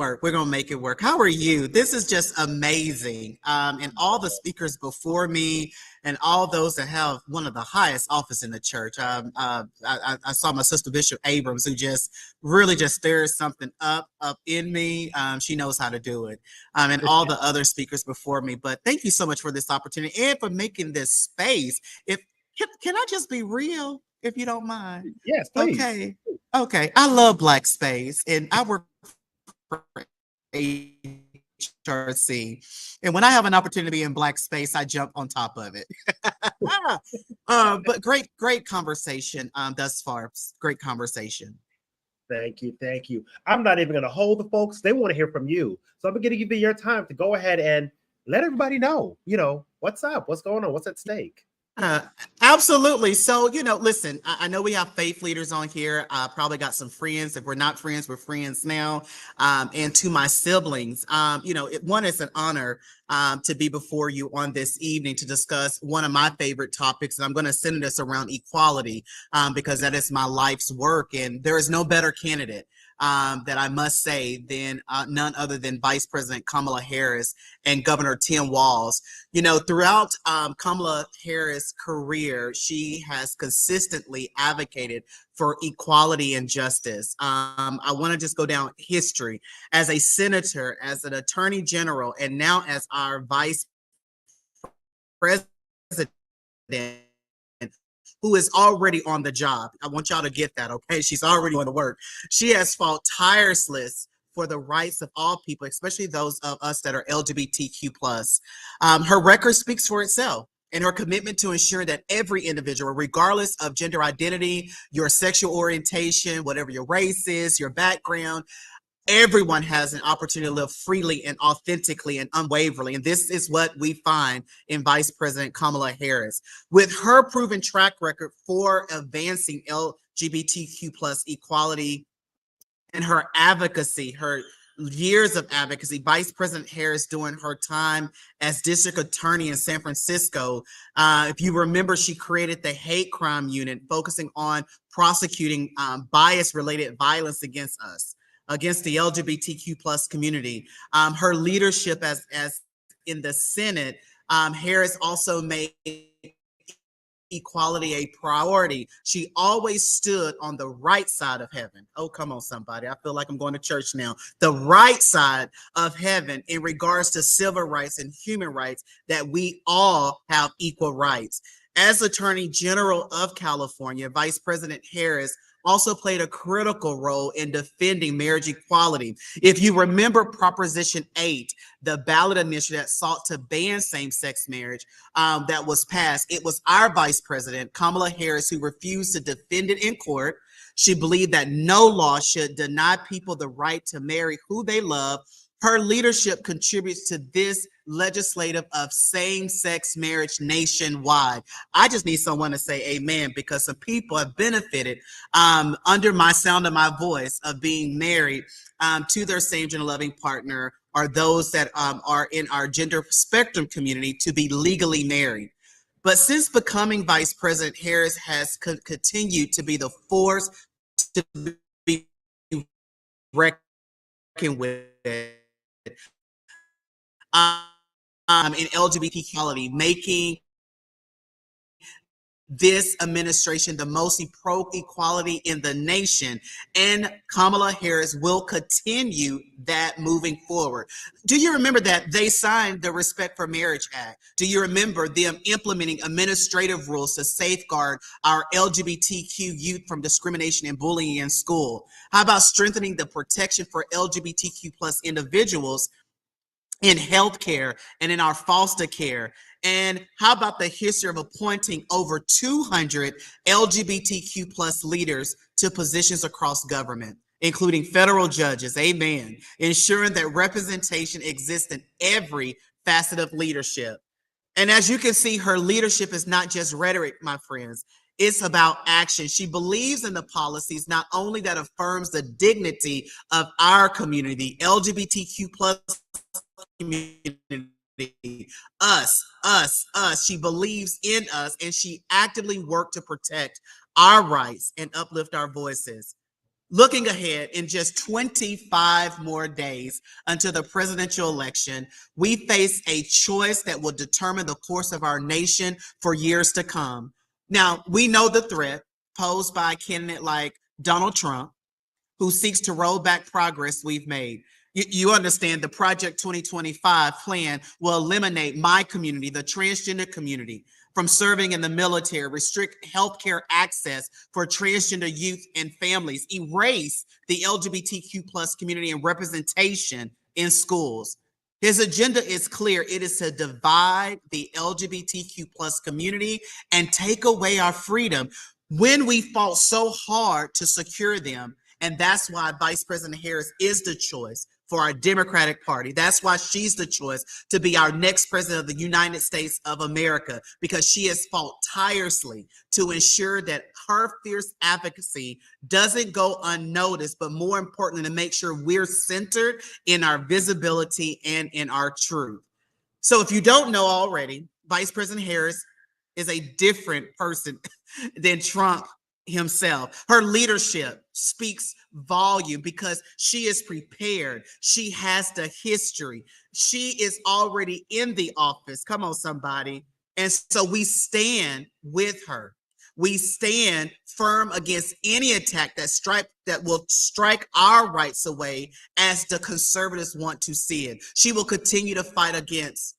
S7: work. How are you? This is just amazing. And all the speakers before me and all those that have one of the highest office in the church. I saw my sister Bishop Abrams, who just really stirs something up in me. She knows how to do it. And all the other speakers before me. But thank you so much for this opportunity and for making this space. Can I just be real, if you don't mind?
S1: Yes, please.
S7: Okay. I love Black Space, and I work for HRC, and when I have an opportunity in Black Space, I jump on top of it. But great conversation thus far. Great conversation.
S1: Thank you. I'm not even going to hold the folks. They want to hear from you, so I'm going to give you your time to go ahead and let everybody know, what's up, what's going on, what's at stake.
S7: Absolutely. So, listen, I know we have faith leaders on here. I probably got some friends. If we're not friends, we're friends now. And to my siblings, one, it's an honor to be before you on this evening to discuss one of my favorite topics. And I'm going to center this around equality because that is my life's work. And there is no better candidate that I must say than none other than Vice President Kamala Harris and Governor Tim Walz. Throughout Kamala Harris' career, she has consistently advocated for equality and justice. I want to just go down history as a senator, as an attorney general, and now as our vice president, who is already on the job. I want y'all to get that, okay? She's already doing the work. She has fought tirelessly for the rights of all people, especially those of us that are LGBTQ+. Her record speaks for itself, and her commitment to ensuring that every individual, regardless of gender identity, your sexual orientation, whatever your race is, your background, everyone has an opportunity to live freely and authentically and unwaveringly. And this is what we find in Vice President Kamala Harris. With her proven track record for advancing LGBTQ plus equality and her advocacy, her years of advocacy, Vice President Harris during her time as district attorney in San Francisco, if you remember, she created the hate crime unit focusing on prosecuting bias-related violence against us, against the LGBTQ plus community. Her leadership as in the Senate, Harris also made equality a priority. She always stood on the right side of heaven. Oh, come on, somebody. I feel like I'm going to church now. The right side of heaven in regards to civil rights and human rights, that we all have equal rights. As Attorney General of California, Vice President Harris also played a critical role in defending marriage equality. If you remember Proposition 8, the ballot initiative that sought to ban same-sex marriage that was passed, it was our Vice President, Kamala Harris, who refused to defend it in court. She believed that no law should deny people the right to marry who they love. Her leadership contributes to this legislative of same-sex marriage nationwide. I just need someone to say amen, because some people have benefited under my sound of my voice of being married to their same-gender loving partner, or those that are in our gender spectrum community to be legally married. But since becoming Vice President, Harris has continued to be the force to be reckoned with in LGBT equality, making this administration the most pro-equality in the nation, and Kamala Harris will continue that moving forward. Do you remember that they signed the Respect for Marriage Act? Do you remember them implementing administrative rules to safeguard our LGBTQ youth from discrimination and bullying in school? How about strengthening the protection for LGBTQ plus individuals in healthcare and in our foster care? And how about the history of appointing over 200 LGBTQ plus leaders to positions across government, including federal judges, amen, ensuring that representation exists in every facet of leadership. And as you can see, her leadership is not just rhetoric, my friends. It's about action. She believes in the policies not only that affirms the dignity of our community, LGBTQ plus community, us. She believes in us, and she actively worked to protect our rights and uplift our voices. Looking ahead, in just 25 more days until the presidential election, we face a choice that will determine the course of our nation for years to come. Now, we know the threat posed by a candidate like Donald Trump, who seeks to roll back progress we've made. You understand the Project 2025 plan will eliminate my community, the transgender community, from serving in the military, restrict healthcare access for transgender youth and families, erase the LGBTQ plus community and representation in schools. His agenda is clear. It is to divide the LGBTQ plus community and take away our freedom when we fought so hard to secure them. And that's why Vice President Harris is the choice for our Democratic Party. That's why she's the choice to be our next president of the United States of America, because she has fought tirelessly to ensure that her fierce advocacy doesn't go unnoticed, but more importantly, to make sure we're centered in our visibility and in our truth. So if you don't know already, Vice President Harris is a different person than Trump himself. Her leadership speaks volume because she is prepared. She has the history. She is already in the office. Come on, somebody. And so we stand with her. We stand firm against any attack that will strike our rights away, as the conservatives want to see it. She will continue to fight against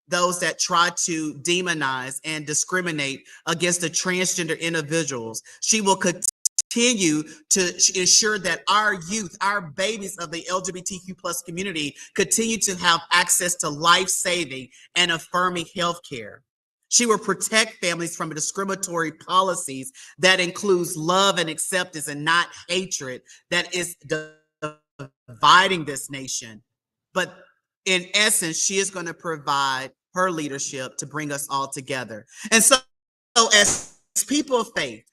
S7: those that try to demonize and discriminate against the transgender individuals. She will continue to ensure that our youth, our babies of the LGBTQ plus community, continue to have access to life-saving and affirming health care. She will protect families from discriminatory policies that includes love and acceptance and not hatred, that is dividing this nation, but in essence, she is going to provide her leadership to bring us all together. And so as people of faith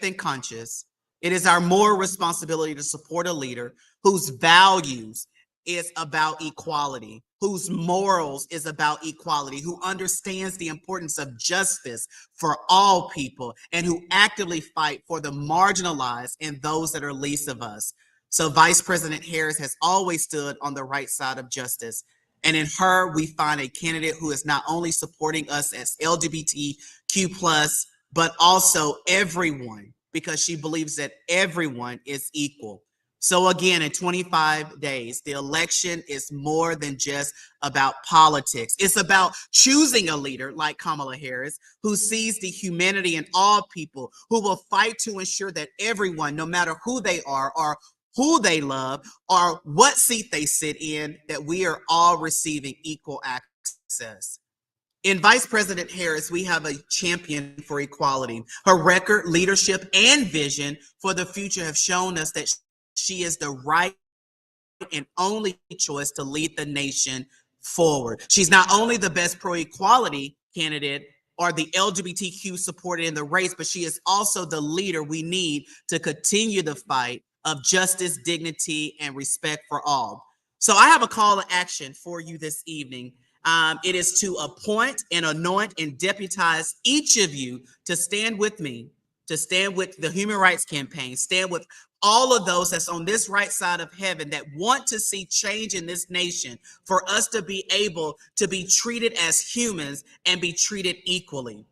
S7: and conscience, it is our moral responsibility to support a leader whose values is about equality, whose morals is about equality, who understands the importance of justice for all people, and who actively fight for the marginalized and those that are least of us. So Vice President Harris has always stood on the right side of justice. And in her, we find a candidate who is not only supporting us as LGBTQ+, but also everyone, because she believes that everyone is equal. So again, in 25 days, the election is more than just about politics. It's about choosing a leader like Kamala Harris, who sees the humanity in all people, who will fight to ensure that everyone, no matter who they are or who they love or what seat they sit in, that we are all receiving equal access. In Vice President Harris, we have a champion for equality. Her record, leadership, and vision for the future have shown us that she is the right and only choice to lead the nation forward. She's not only the best pro-equality candidate or the LGBTQ supporter in the race, but she is also the leader we need to continue the fight of justice, dignity, and respect for all. So I have a call to action for you this evening. It is to appoint and anoint and deputize each of you to stand with me, to stand with the Human Rights Campaign, stand with all of those that's on this right side of heaven that want to see change in this nation, for us to be able to be treated as humans and be treated equally.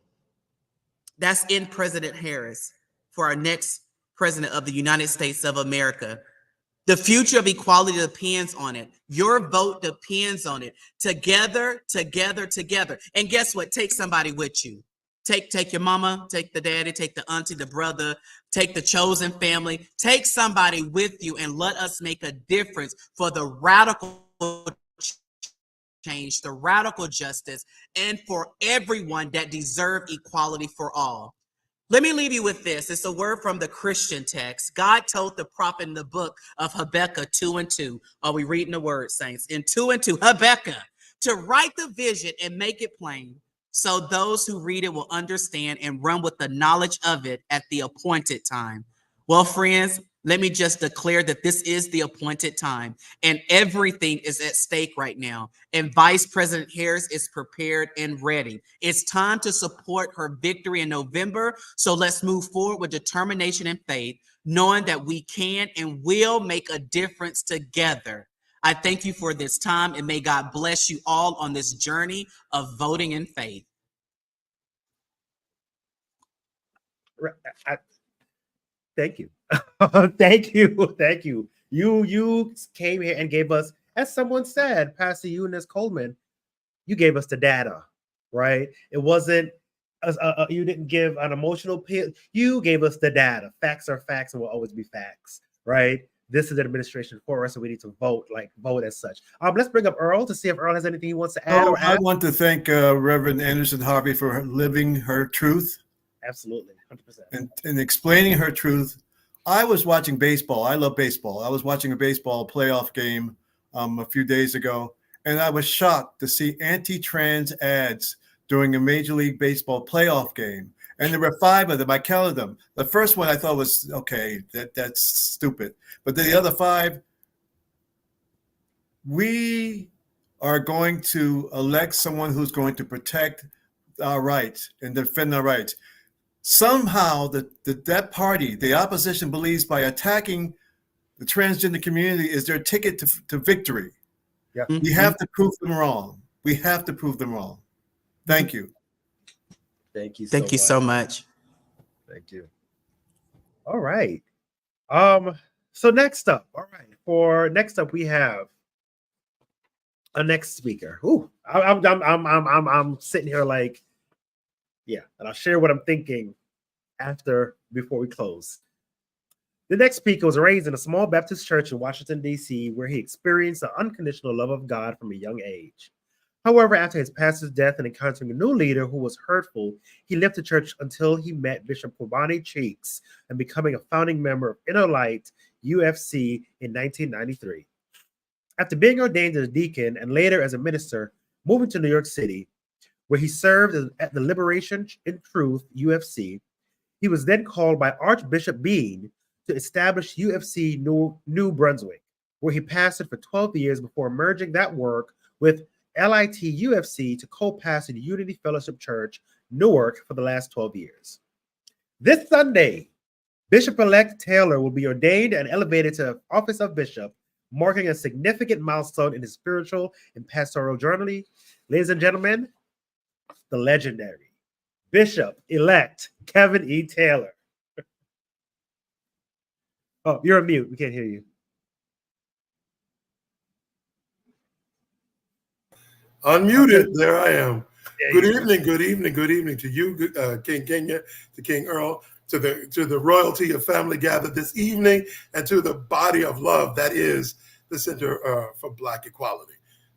S7: That's in President Harris for our next president of the United States of America. The future of equality depends on it. Your vote depends on it. Together, together, together. And guess what? Take somebody with you. Take your mama, take the daddy, take the auntie, the brother, take the chosen family. Take somebody with you and let us make a difference for the radical change, the radical justice, and for everyone that deserve equality for all. Let me leave you with this. It's a word from the Christian text. God told the prophet in the book of Habakkuk 2:2. Are we reading the word, saints? In 2:2, Habakkuk, to write the vision and make it plain, so those who read it will understand and run with the knowledge of it at the appointed time. Well, friends, let me just declare that this is the appointed time and everything is at stake right now. And Vice President Harris is prepared and ready. It's time to support her victory in November. So let's move forward with determination and faith, knowing that we can and will make a difference together. I thank you for this time, and may God bless you all on this journey of voting in faith.
S1: Thank you. Thank you. Thank you. You came here and gave us, as someone said, Pastor Eunice Coleman, you gave us the data, right? It wasn't, you didn't give an emotional appeal. You gave us the data. Facts are facts and will always be facts, right? This is an administration for us, so we need to vote as such. Let's bring up Earl to see if Earl has anything he wants to add or add.
S3: I want to thank Reverend Anderson-Harvey for living her truth.
S1: Absolutely, 100%.
S3: And explaining her truth. I was watching baseball. I love baseball. I was watching a baseball playoff game a few days ago, and I was shocked to see anti-trans ads during a Major League Baseball playoff game. And there were 5 of them. I counted them. The first one I thought was, okay, that's stupid. But then the other 5, we are going to elect someone who's going to protect our rights and defend our rights. Somehow that party, the opposition, believes by attacking the transgender community is their ticket to victory.
S1: Yeah.
S3: We have to prove them wrong. We have to prove them wrong. Thank you.
S1: Thank you.
S7: Thank you so much.
S1: Thank you. All right. So next up, we have a next speaker. Ooh, I'm sitting here like, yeah, and I'll share what I'm thinking before we close. The next speaker was raised in a small Baptist church in Washington, D.C., where he experienced the unconditional love of God from a young age. However, after his pastor's death and encountering a new leader who was hurtful, he left the church until he met Bishop Kwabani Cheeks and becoming a founding member of Inner Light UFC in 1993. After being ordained as a deacon and later as a minister, moving to New York City, where he served at the Liberation in Truth UFC, he was then called by Archbishop Bean to establish UFC New Brunswick, where he pastored for 12 years before merging that work with LIT UFC to co-pastor the Unity Fellowship Church, NewArk, for the last 12 years. This Sunday, Bishop-elect Taylor will be ordained and elevated to the office of bishop, marking a significant milestone in his spiritual and pastoral journey. Ladies and gentlemen, the legendary Bishop-elect Kevin E. Taylor. Oh, you're on mute. We can't hear you.
S8: Unmuted. There I am. Good evening to you, King Kenya, to King Earl, to the royalty of family gathered this evening, and to the body of love that is the Center for Black Equality.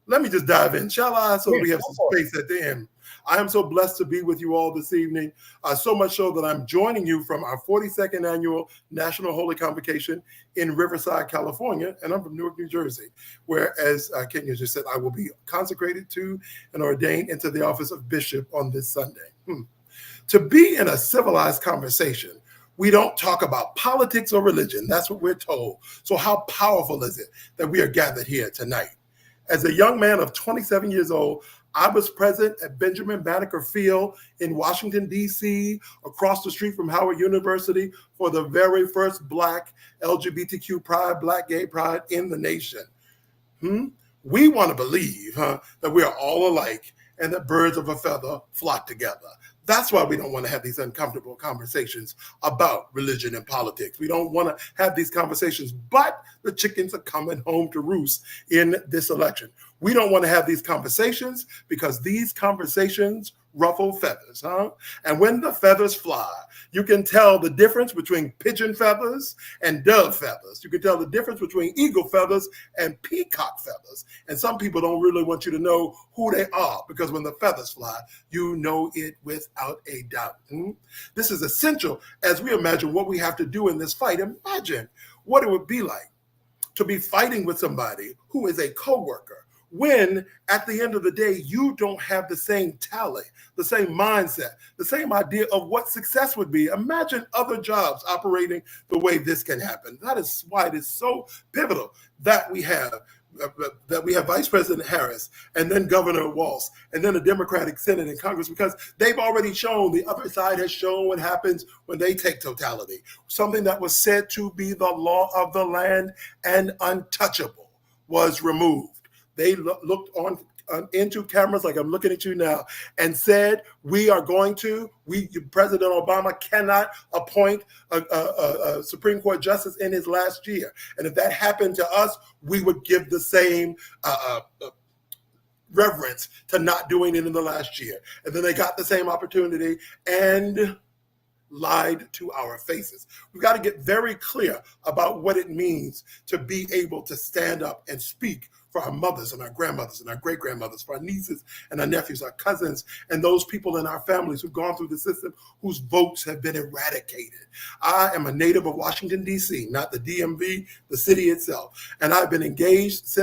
S8: Let me just dive in, shall I? So we have some space at the end. I am so blessed to be with you all this evening, so much so that I'm joining you from our 42nd annual National Holy Convocation in Riverside, California, and I'm from Newark, New Jersey, where, as Kenya just said, I will be consecrated to and ordained into the office of bishop on this Sunday. To be in a civilized conversation, we don't talk about politics or religion. That's what we're told. So how powerful is it that we are gathered here tonight? As a young man of 27 years old, I was present at Benjamin Banneker Field in Washington, D.C., across the street from Howard University, for the very first Black LGBTQ pride, Black gay pride in the nation. We want to believe that we are all alike and that birds of a feather flock together. That's why we don't want to have these uncomfortable conversations about religion and politics. We don't want to have these conversations, but the chickens are coming home to roost in this election. We don't want to have these conversations because these conversations ruffle feathers, And when the feathers fly, you can tell the difference between pigeon feathers and dove feathers. You can tell the difference between eagle feathers and peacock feathers. And some people don't really want you to know who they are, because when the feathers fly, you know it without a doubt. This is essential as we imagine what we have to do in this fight. Imagine what it would be like to be fighting with somebody who is a coworker, when at the end of the day, you don't have the same tally, the same mindset, the same idea of what success would be. Imagine other jobs operating the way this can happen. That is why it is so pivotal that we have Vice President Harris, and then Governor Walz, and then a Democratic Senate and Congress, because they've already shown, the other side has shown what happens when they take totality. Something that was said to be the law of the land and untouchable was removed. They looked into cameras like I'm looking at you now and said, President Obama cannot appoint a Supreme Court justice in his last year. And if that happened to us, we would give the same reverence to not doing it in the last year. And then they got the same opportunity and lied to our faces. We've got to get very clear about what it means to be able to stand up and speak for our mothers and our grandmothers and our great-grandmothers, for our nieces and our nephews, our cousins, and those people in our families who've gone through the system whose votes have been eradicated. I am a native of Washington, D.C., not the DMV, the city itself. And I've been engaged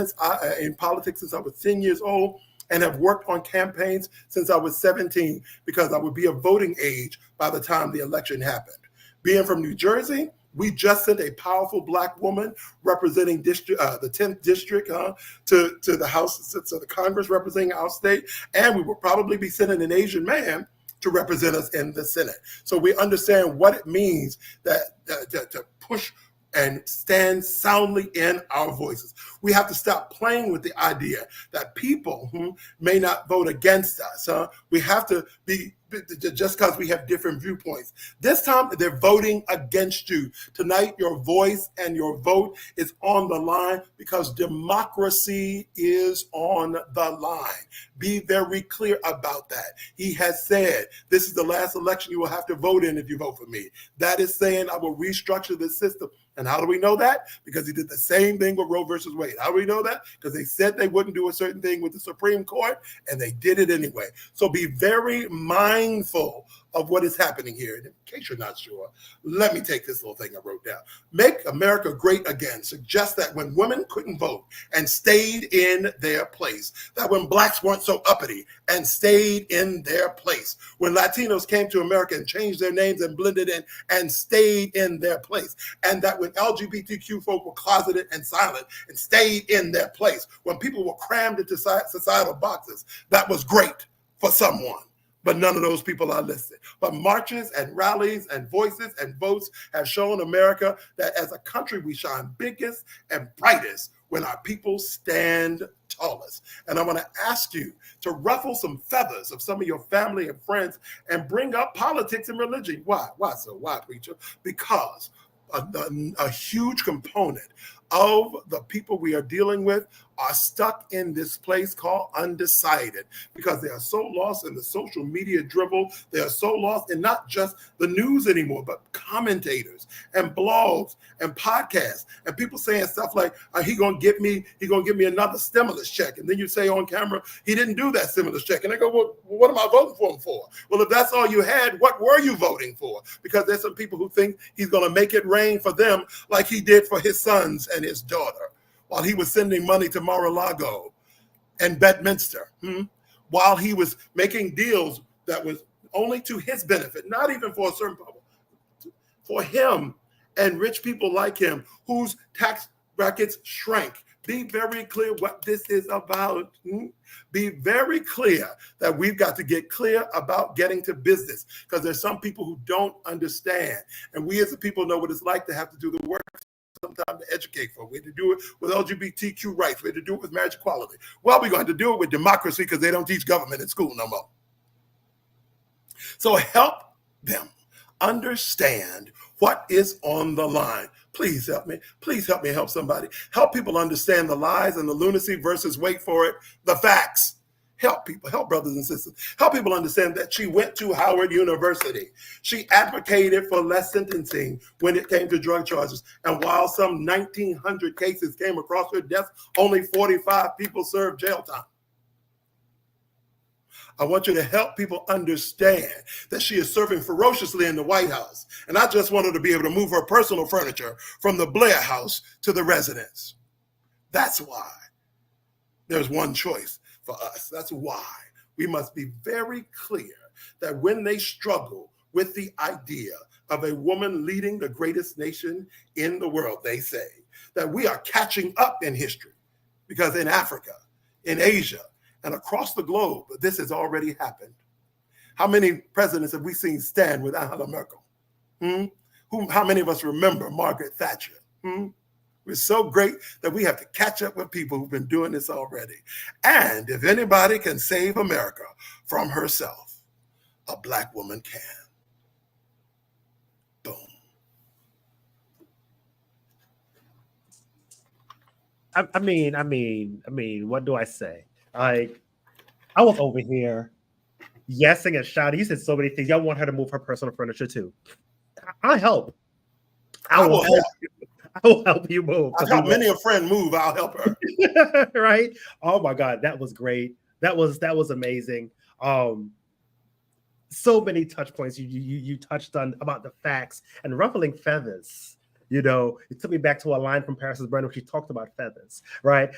S8: in politics since I was 10 years old, and have worked on campaigns since I was 17, because I would be of voting age by the time the election happened. Being from New Jersey, we just sent a powerful Black woman representing the 10th district to the House, to the Congress representing our state, and we will probably be sending an Asian man to represent us in the Senate. So we understand what it means to push and stand soundly in our voices. We have to stop playing with the idea that people may not vote against us. We have to be just because we have different viewpoints. This time they're voting against you. Tonight, your voice and your vote is on the line because democracy is on the line. Be very clear about that. He has said, this is the last election you will have to vote in if you vote for me. That is saying I will restructure the system. And how do we know that? Because he did the same thing with Roe versus Wade. How do we know that? Because they said they wouldn't do a certain thing with the Supreme Court, and they did it anyway. So be very mindful of what is happening here. And in case you're not sure, let me take this little thing I wrote down. Make America Great Again suggests that when women couldn't vote and stayed in their place, that when blacks weren't so uppity and stayed in their place, when Latinos came to America and changed their names and blended in and stayed in their place, and that when LGBTQ folk were closeted and silent and stayed in their place, when people were crammed into societal boxes, that was great for someone. But none of those people are listed. But marches and rallies and voices and votes have shown America that as a country, we shine biggest and brightest when our people stand tallest. And I want to ask you to ruffle some feathers of some of your family and friends and bring up politics and religion. Why? Why so? Why, preacher? Because a huge component of the people we are dealing with are stuck in this place called undecided because they are so lost in the social media dribble. They are so lost in not just the news anymore, but commentators and blogs and podcasts and people saying stuff like, he gonna give me another stimulus check. And then you say on camera, he didn't do that stimulus check. And they go, well, what am I voting for him for? Well, if that's all you had, what were you voting for? Because there's some people who think he's gonna make it rain for them like he did for his sons and his daughter, while he was sending money to Mar-a-Lago and Bedminster, while he was making deals that was only to his benefit, not even for a certain public, for him and rich people like him whose tax brackets shrank. Be very clear what this is about. Be very clear that we've got to get clear about getting to business because there's some people who don't understand. And we as a people know what it's like to have to do the work sometimes to educate folks. We had to do it with LGBTQ rights. We had to do it with marriage equality. Well, we're going to do it with democracy because they don't teach government in school no more. So help them understand what is on the line. Please help me. Please help me help somebody. Help people understand the lies and the lunacy versus, wait for it, the facts. Help people, help brothers and sisters. Help people understand that she went to Howard University. She advocated for less sentencing when it came to drug charges. And while some 1,900 cases came across her desk, only 45 people served jail time. I want you to help people understand that she is serving ferociously in the White House. And I just want her to be able to move her personal furniture from the Blair House to the residence. That's why there's one choice for us. That's why we must be very clear that when they struggle with the idea of a woman leading the greatest nation in the world, they say that we are catching up in history because in Africa, in Asia, and across the globe, this has already happened. How many presidents have we seen stand with Angela Merkel? How many of us remember Margaret Thatcher? We're so great that we have to catch up with people who've been doing this already. And if anybody can save America from herself, a Black woman can. Boom.
S1: I mean, what do I say? I was over here yesing and shouting. You said so many things. Y'all want her to move her personal furniture too. I'll help. I will help you. I will help you move.
S8: I've helped many a friend move. I'll help her.
S1: Right? Oh my God, that was great. That was amazing. So many touch points you touched on about the facts and ruffling feathers. You know, it took me back to a line from Paris's Brand where she talked about feathers, right?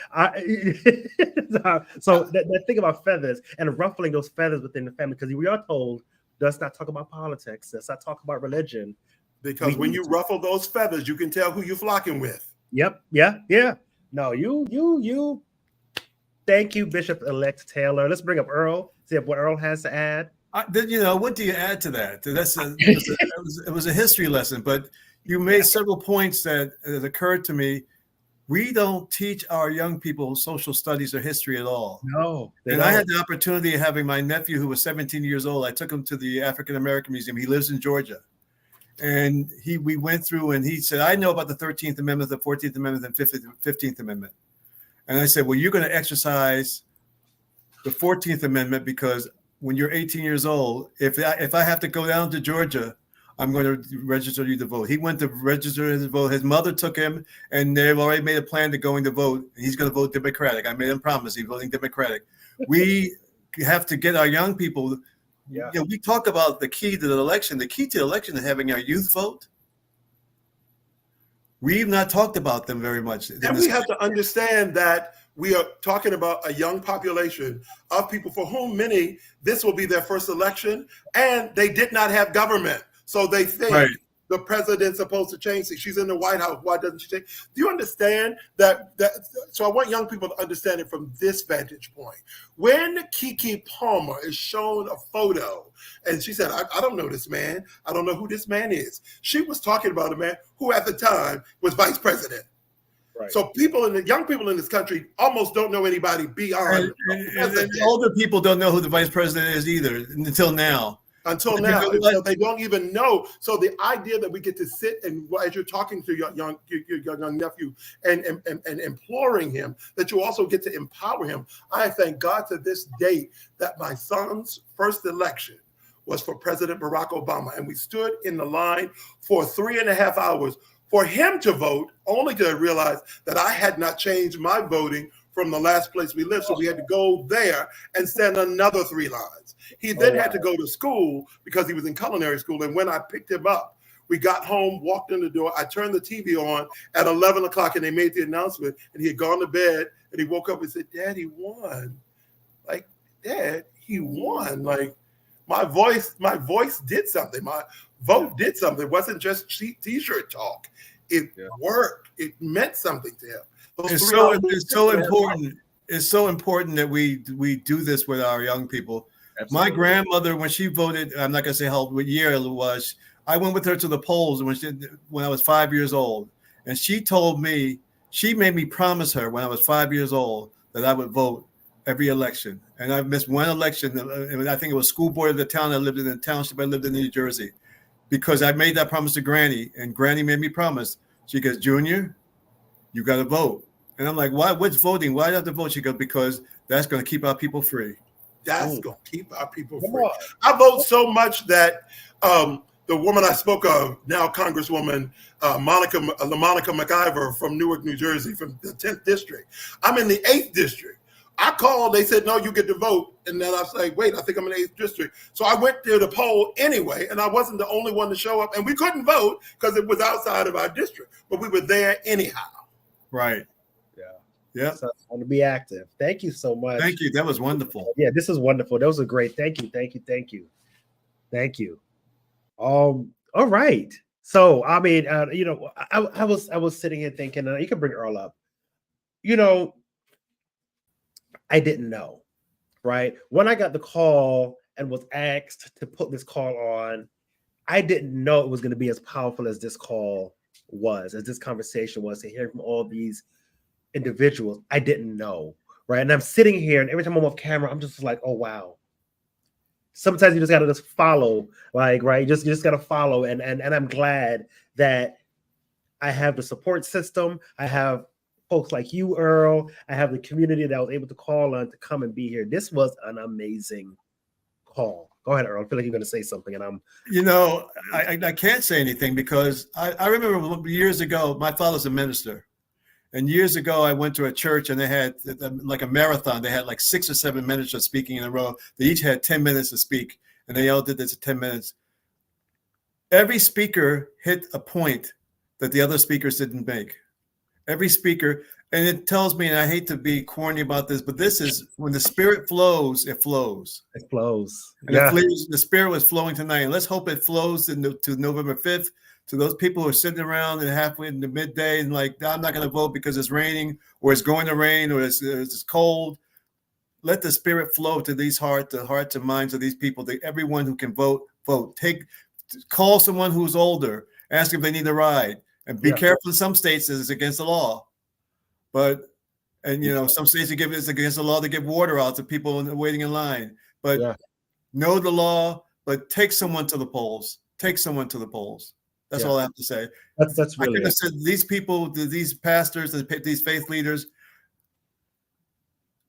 S1: So that thing about feathers and ruffling those feathers within the family, because we are told, let's not talk about politics, let's not talk about religion.
S8: Because when you ruffle those feathers, you can tell who you're flocking with.
S1: Yep. Yeah. No, you. Thank you, Bishop-elect Taylor. Let's bring up Earl, see what Earl has to add.
S3: What do you add to that? It was a history lesson, but you made several points that occurred to me we don't teach our young people social studies or history at all.
S1: No.
S3: And I had the opportunity of having my nephew, who was 17 years old. I took him to the African American Museum. He lives in Georgia. And we went through, and he said, I know about the 13th Amendment, the 14th Amendment, and 15th Amendment. And I said, well, you're going to exercise the 14th Amendment, because when you're 18 years old, if I have to go down to Georgia, I'm going to register you to vote. He went to register his vote. His mother took him, and they've already made a plan to going to vote. He's going to vote Democratic. I made him promise he's voting Democratic. We have to get our young people.
S1: Yeah.
S3: You know, we talk about the key to the election. The key to the election is having our youth vote. We've not talked about them very much.
S8: And we have to understand that we are talking about a young population of people for whom many, this will be their first election, and they did not have government. So they think the president's supposed to change things. She's in the White House. Why doesn't she change? Do you understand that? So I want young people to understand it from this vantage point. When Keke Palmer is shown a photo and she said, I don't know this man. I don't know who this man is. She was talking about a man who at the time was vice president.
S1: Right.
S8: So young people in this country almost don't know anybody beyond.
S3: And older people don't know who the vice president is either until now.
S8: Until now, so they don't even know. So the idea that we get to sit and, as you're talking to your young nephew and imploring him, that you also get to empower him. I thank God to this day that my son's first election was for President Barack Obama. And we stood in the line for 3.5 hours for him to vote, only to realize that I had not changed my voting from the last place we lived. So we had to go there and stand another 3 lines. He then had to go to school because he was in culinary school. And when I picked him up, we got home, walked in the door. I turned the TV on at 11 o'clock and they made the announcement, and he had gone to bed, and he woke up and said, Dad, he won. Like, Dad, he won. Like, my voice did something. My vote did something. It wasn't just cheap T-shirt talk. It worked. It meant something to him.
S3: It's so important. It's so important that we do this with our young people. Absolutely. My grandmother, when she voted, I'm not gonna say what year it was. I went with her to the polls when I was 5 years old, and she made me promise her when I was 5 years old that I would vote every election. And I've missed one election. And I think it was school board of the town I lived in, the township I lived in New Jersey, because I made that promise to Granny, and Granny made me promise. She goes, Junior, you got to vote. And I'm like, why? What's voting? Why do I have to vote? She goes, because that's going to keep our people free.
S8: That's going to keep our people free. I vote so much that the woman I spoke of, now Congresswoman Monica McIver from Newark, New Jersey, from the 10th district. I'm in the 8th district. I called, they said, no, you get to vote. And then I was like, wait, I think I'm in the 8th district. So I went to the poll anyway, and I wasn't the only one to show up. And we couldn't vote because it was outside of our district, but we were there anyhow.
S3: Right. Yeah.
S1: So I want to be active. Thank you so much.
S3: Thank you. That was wonderful.
S1: Yeah, this is wonderful. That was a great. Thank you. All right. So I mean, I was sitting here thinking, you can bring Earl up. I didn't know, right? When I got the call and was asked to put this call on, I didn't know it was going to be as powerful as this call was, as this conversation was, to hear from all these individuals. I didn't know, right? And I'm sitting here, and every time I'm off camera, I'm just like, oh wow. Sometimes you just gotta just follow, like, right? You just gotta follow, and I'm glad that I have the support system. I have folks like you, Earl. I have the community that I was able to call on to come and be here. This was an amazing call. Go ahead, Earl. I feel like you're going to say something, and
S3: I can't say anything because I remember years ago, my father's a minister. And years ago, I went to a church and they had like a marathon. They had like 6 or 7 ministers speaking in a row. They each had 10 minutes to speak, and they all did this in 10 minutes. Every speaker hit a point that the other speakers didn't make. Every speaker, and it tells me, and I hate to be corny about this, but this is when the Spirit flows, it flows.
S1: It flows.
S3: And the Spirit was flowing tonight. And let's hope it flows to November 5th. To those people who are sitting around and halfway in the midday and like, I'm not going to vote because it's raining or it's going to rain or it's cold. Let the Spirit flow to these hearts and minds of these people. Everyone who can vote. Call someone who's older. Ask if they need a ride. And be careful in some states that it's against the law. And some states it's against the law to give water out to people waiting in line. But know the law, but take someone to the polls. Take someone to the polls. That's all I have to say.
S1: That's really.
S3: I could have said these people, these pastors, these faith leaders.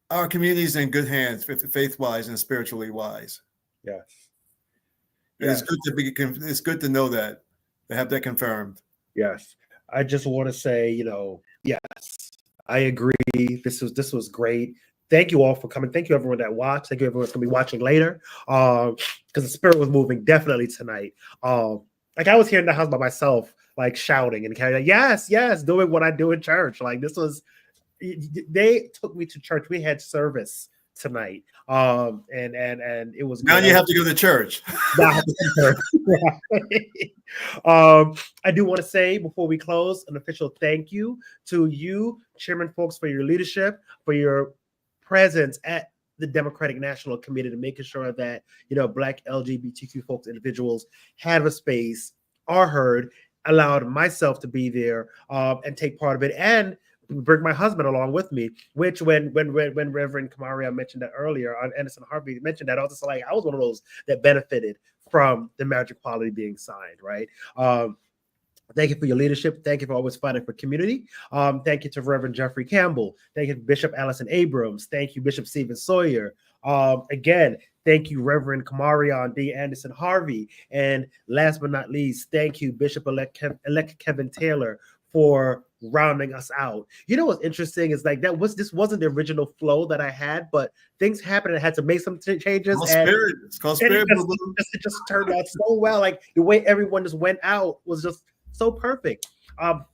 S3: Our community is in good hands, faith-wise and spiritually wise.
S1: Yes.
S3: It's good to be. It's good to know that, to have that confirmed.
S1: Yes. I just want to say, yes, I agree. This was great. Thank you all for coming. Thank you everyone that watched. Thank you everyone that's gonna be watching later. Because the spirit was moving definitely tonight. Like I was here in the house by myself, like shouting and carrying, yes, doing what I do in church. Like this was. They took me to church. We had service tonight, and it was.
S3: Now
S1: good.
S3: You have to go to church.
S1: I do want to say before we close an official thank you to you, Chairman Fowlkes, for your leadership, for your presence at the Democratic National Committee, to making sure that Black LGBTQ folks, individuals, have a space, are heard, allowed myself to be there and take part of it, and bring my husband along with me, which when Reverend Carmarion mentioned that earlier, on Anderson-Harvey mentioned that, I was just like, I was one of those that benefited from the marriage equality being signed, right? Thank you for your leadership. Thank you for always fighting for community. Thank you to Reverend Jeffrey Campbell. Thank you to Bishop Allyson Abrams. Thank you, Bishop Stephen Sawyer. Again, thank you, Reverend Carmarion D. Anderson-Harvey. And last but not least, thank you, Bishop-elect Kevin Taylor, for rounding us out. What's interesting is like this wasn't the original flow that I had, but things happened and I had to make some changes.
S3: It's called spirit.
S1: It just turned out so well. Like the way everyone just went out was just so perfect.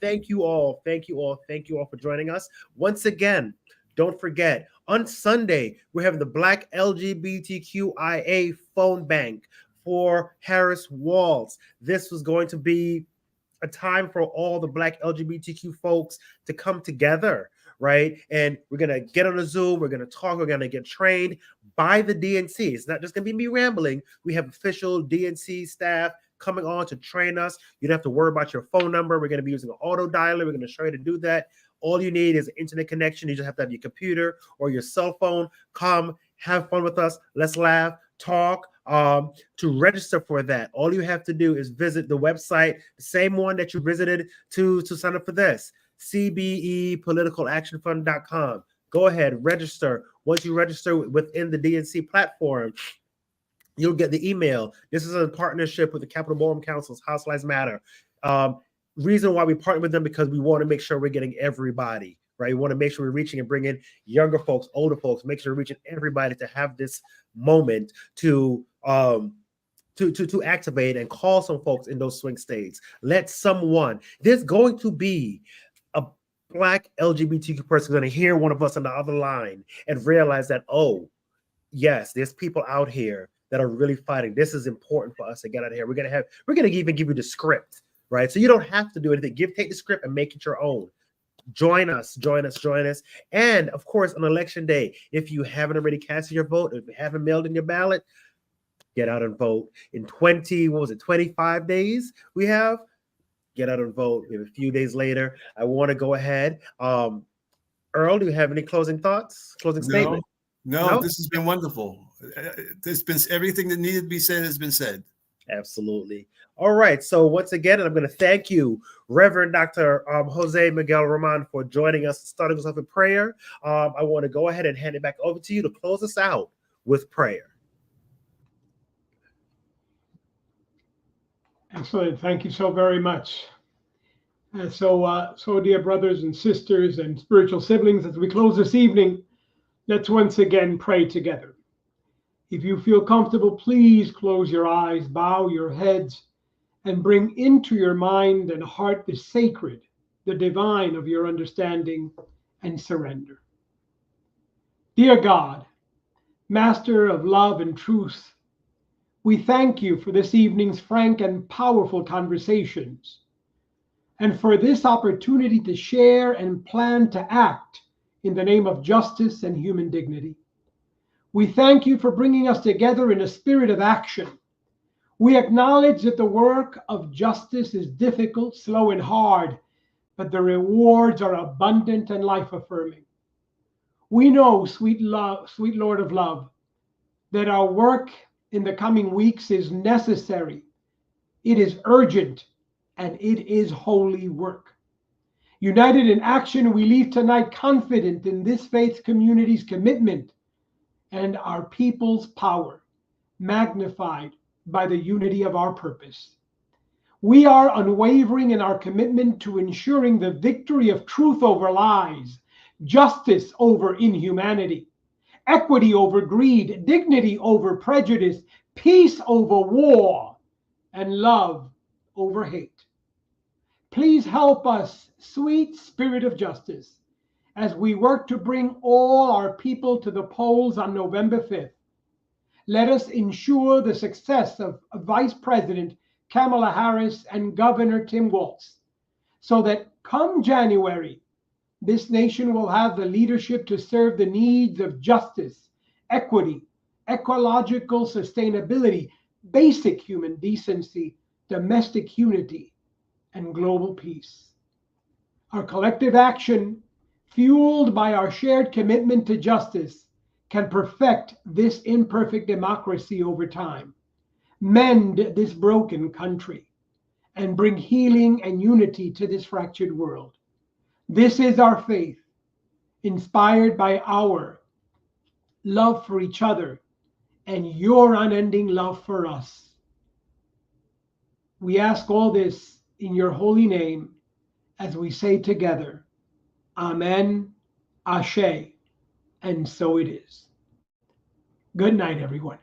S1: Thank you all for joining us. Once again, don't forget, on Sunday, we're having the Black LGBTQIA phone bank for Harris-Walz. This was going to be a time for all the Black LGBTQ folks to come together, right? And we're going to get on a Zoom. We're going to talk. We're going to get trained by the DNC. It's not just going to be me rambling. We have official DNC staff coming on to train us. You don't have to worry about your phone number. We're going to be using an auto dialer. We're going to show you to do that. All you need is an internet connection. You just have to have your computer or your cell phone. Come, have fun with us. Let's laugh, talk. To register for that, all you have to do is visit the website, the same one that you visited to sign up for this, CBE Political Action Fund.com. Go ahead, register. Once you register within the DNC platform, you'll get the email. This is a partnership with the Capital Ballroom Council's House Lives Matter. Reason why we partner with them, because we want to make sure we're getting everybody, right? We want to make sure we're reaching and bringing younger folks, older folks, make sure we're reaching everybody to have this moment to activate and call some folks in those swing states. There's going to be a Black LGBTQ person going to hear one of us on the other line and realize that, oh, yes, there's people out here that are really fighting. This is important for us to get out of here. We're going to even give you the script, right? So you don't have to do anything. Take the script and make it your own. Join us. And of course, on election day, if you haven't already cast your vote, if you haven't mailed in your ballot, get out and vote. In 25 days we have? Get out and vote. We have a few days later. I want to go ahead. Earl, do you have any closing thoughts? Closing statement?
S3: No, this has been wonderful. There's been everything that needed to be said has been said.
S1: Absolutely. All right. So once again, I'm going to thank you, Reverend Dr. Jose Miguel Roman, for joining us, starting us off in prayer. I want to go ahead and hand it back over to you to close us out with prayer.
S2: Excellent. Thank you so very much. So dear brothers and sisters and spiritual siblings, as we close this evening, let's once again pray together. If you feel comfortable, please close your eyes, bow your heads, and bring into your mind and heart the sacred, the divine of your understanding, and surrender. Dear God, Master of love and truth, we thank you for this evening's frank and powerful conversations, and for this opportunity to share and plan to act in the name of justice and human dignity. We thank you for bringing us together in a spirit of action. We acknowledge that the work of justice is difficult, slow, and hard, but the rewards are abundant and life-affirming. We know, sweet Lord of love, that our work in the coming weeks is necessary. It is urgent, and it is holy work. United in action, we leave tonight confident in this faith community's commitment and our people's power, magnified by the unity of our purpose. We are unwavering in our commitment to ensuring the victory of truth over lies, justice over inhumanity, equity over greed, dignity over prejudice, peace over war, and love over hate. Please help us, sweet Spirit of justice, as we work to bring all our people to the polls on November 5th. Let us ensure the success of Vice President Kamala Harris and Governor Tim Walz, so that come January, this nation will have the leadership to serve the needs of justice, equity, ecological sustainability, basic human decency, domestic unity, and global peace. Our collective action, fueled by our shared commitment to justice, can perfect this imperfect democracy over time, mend this broken country, and bring healing and unity to this fractured world. This is our faith, inspired by our love for each other and your unending love for us. We ask all this in your holy name as we say together, Amen, Ashe, and so it is. Good night, everyone.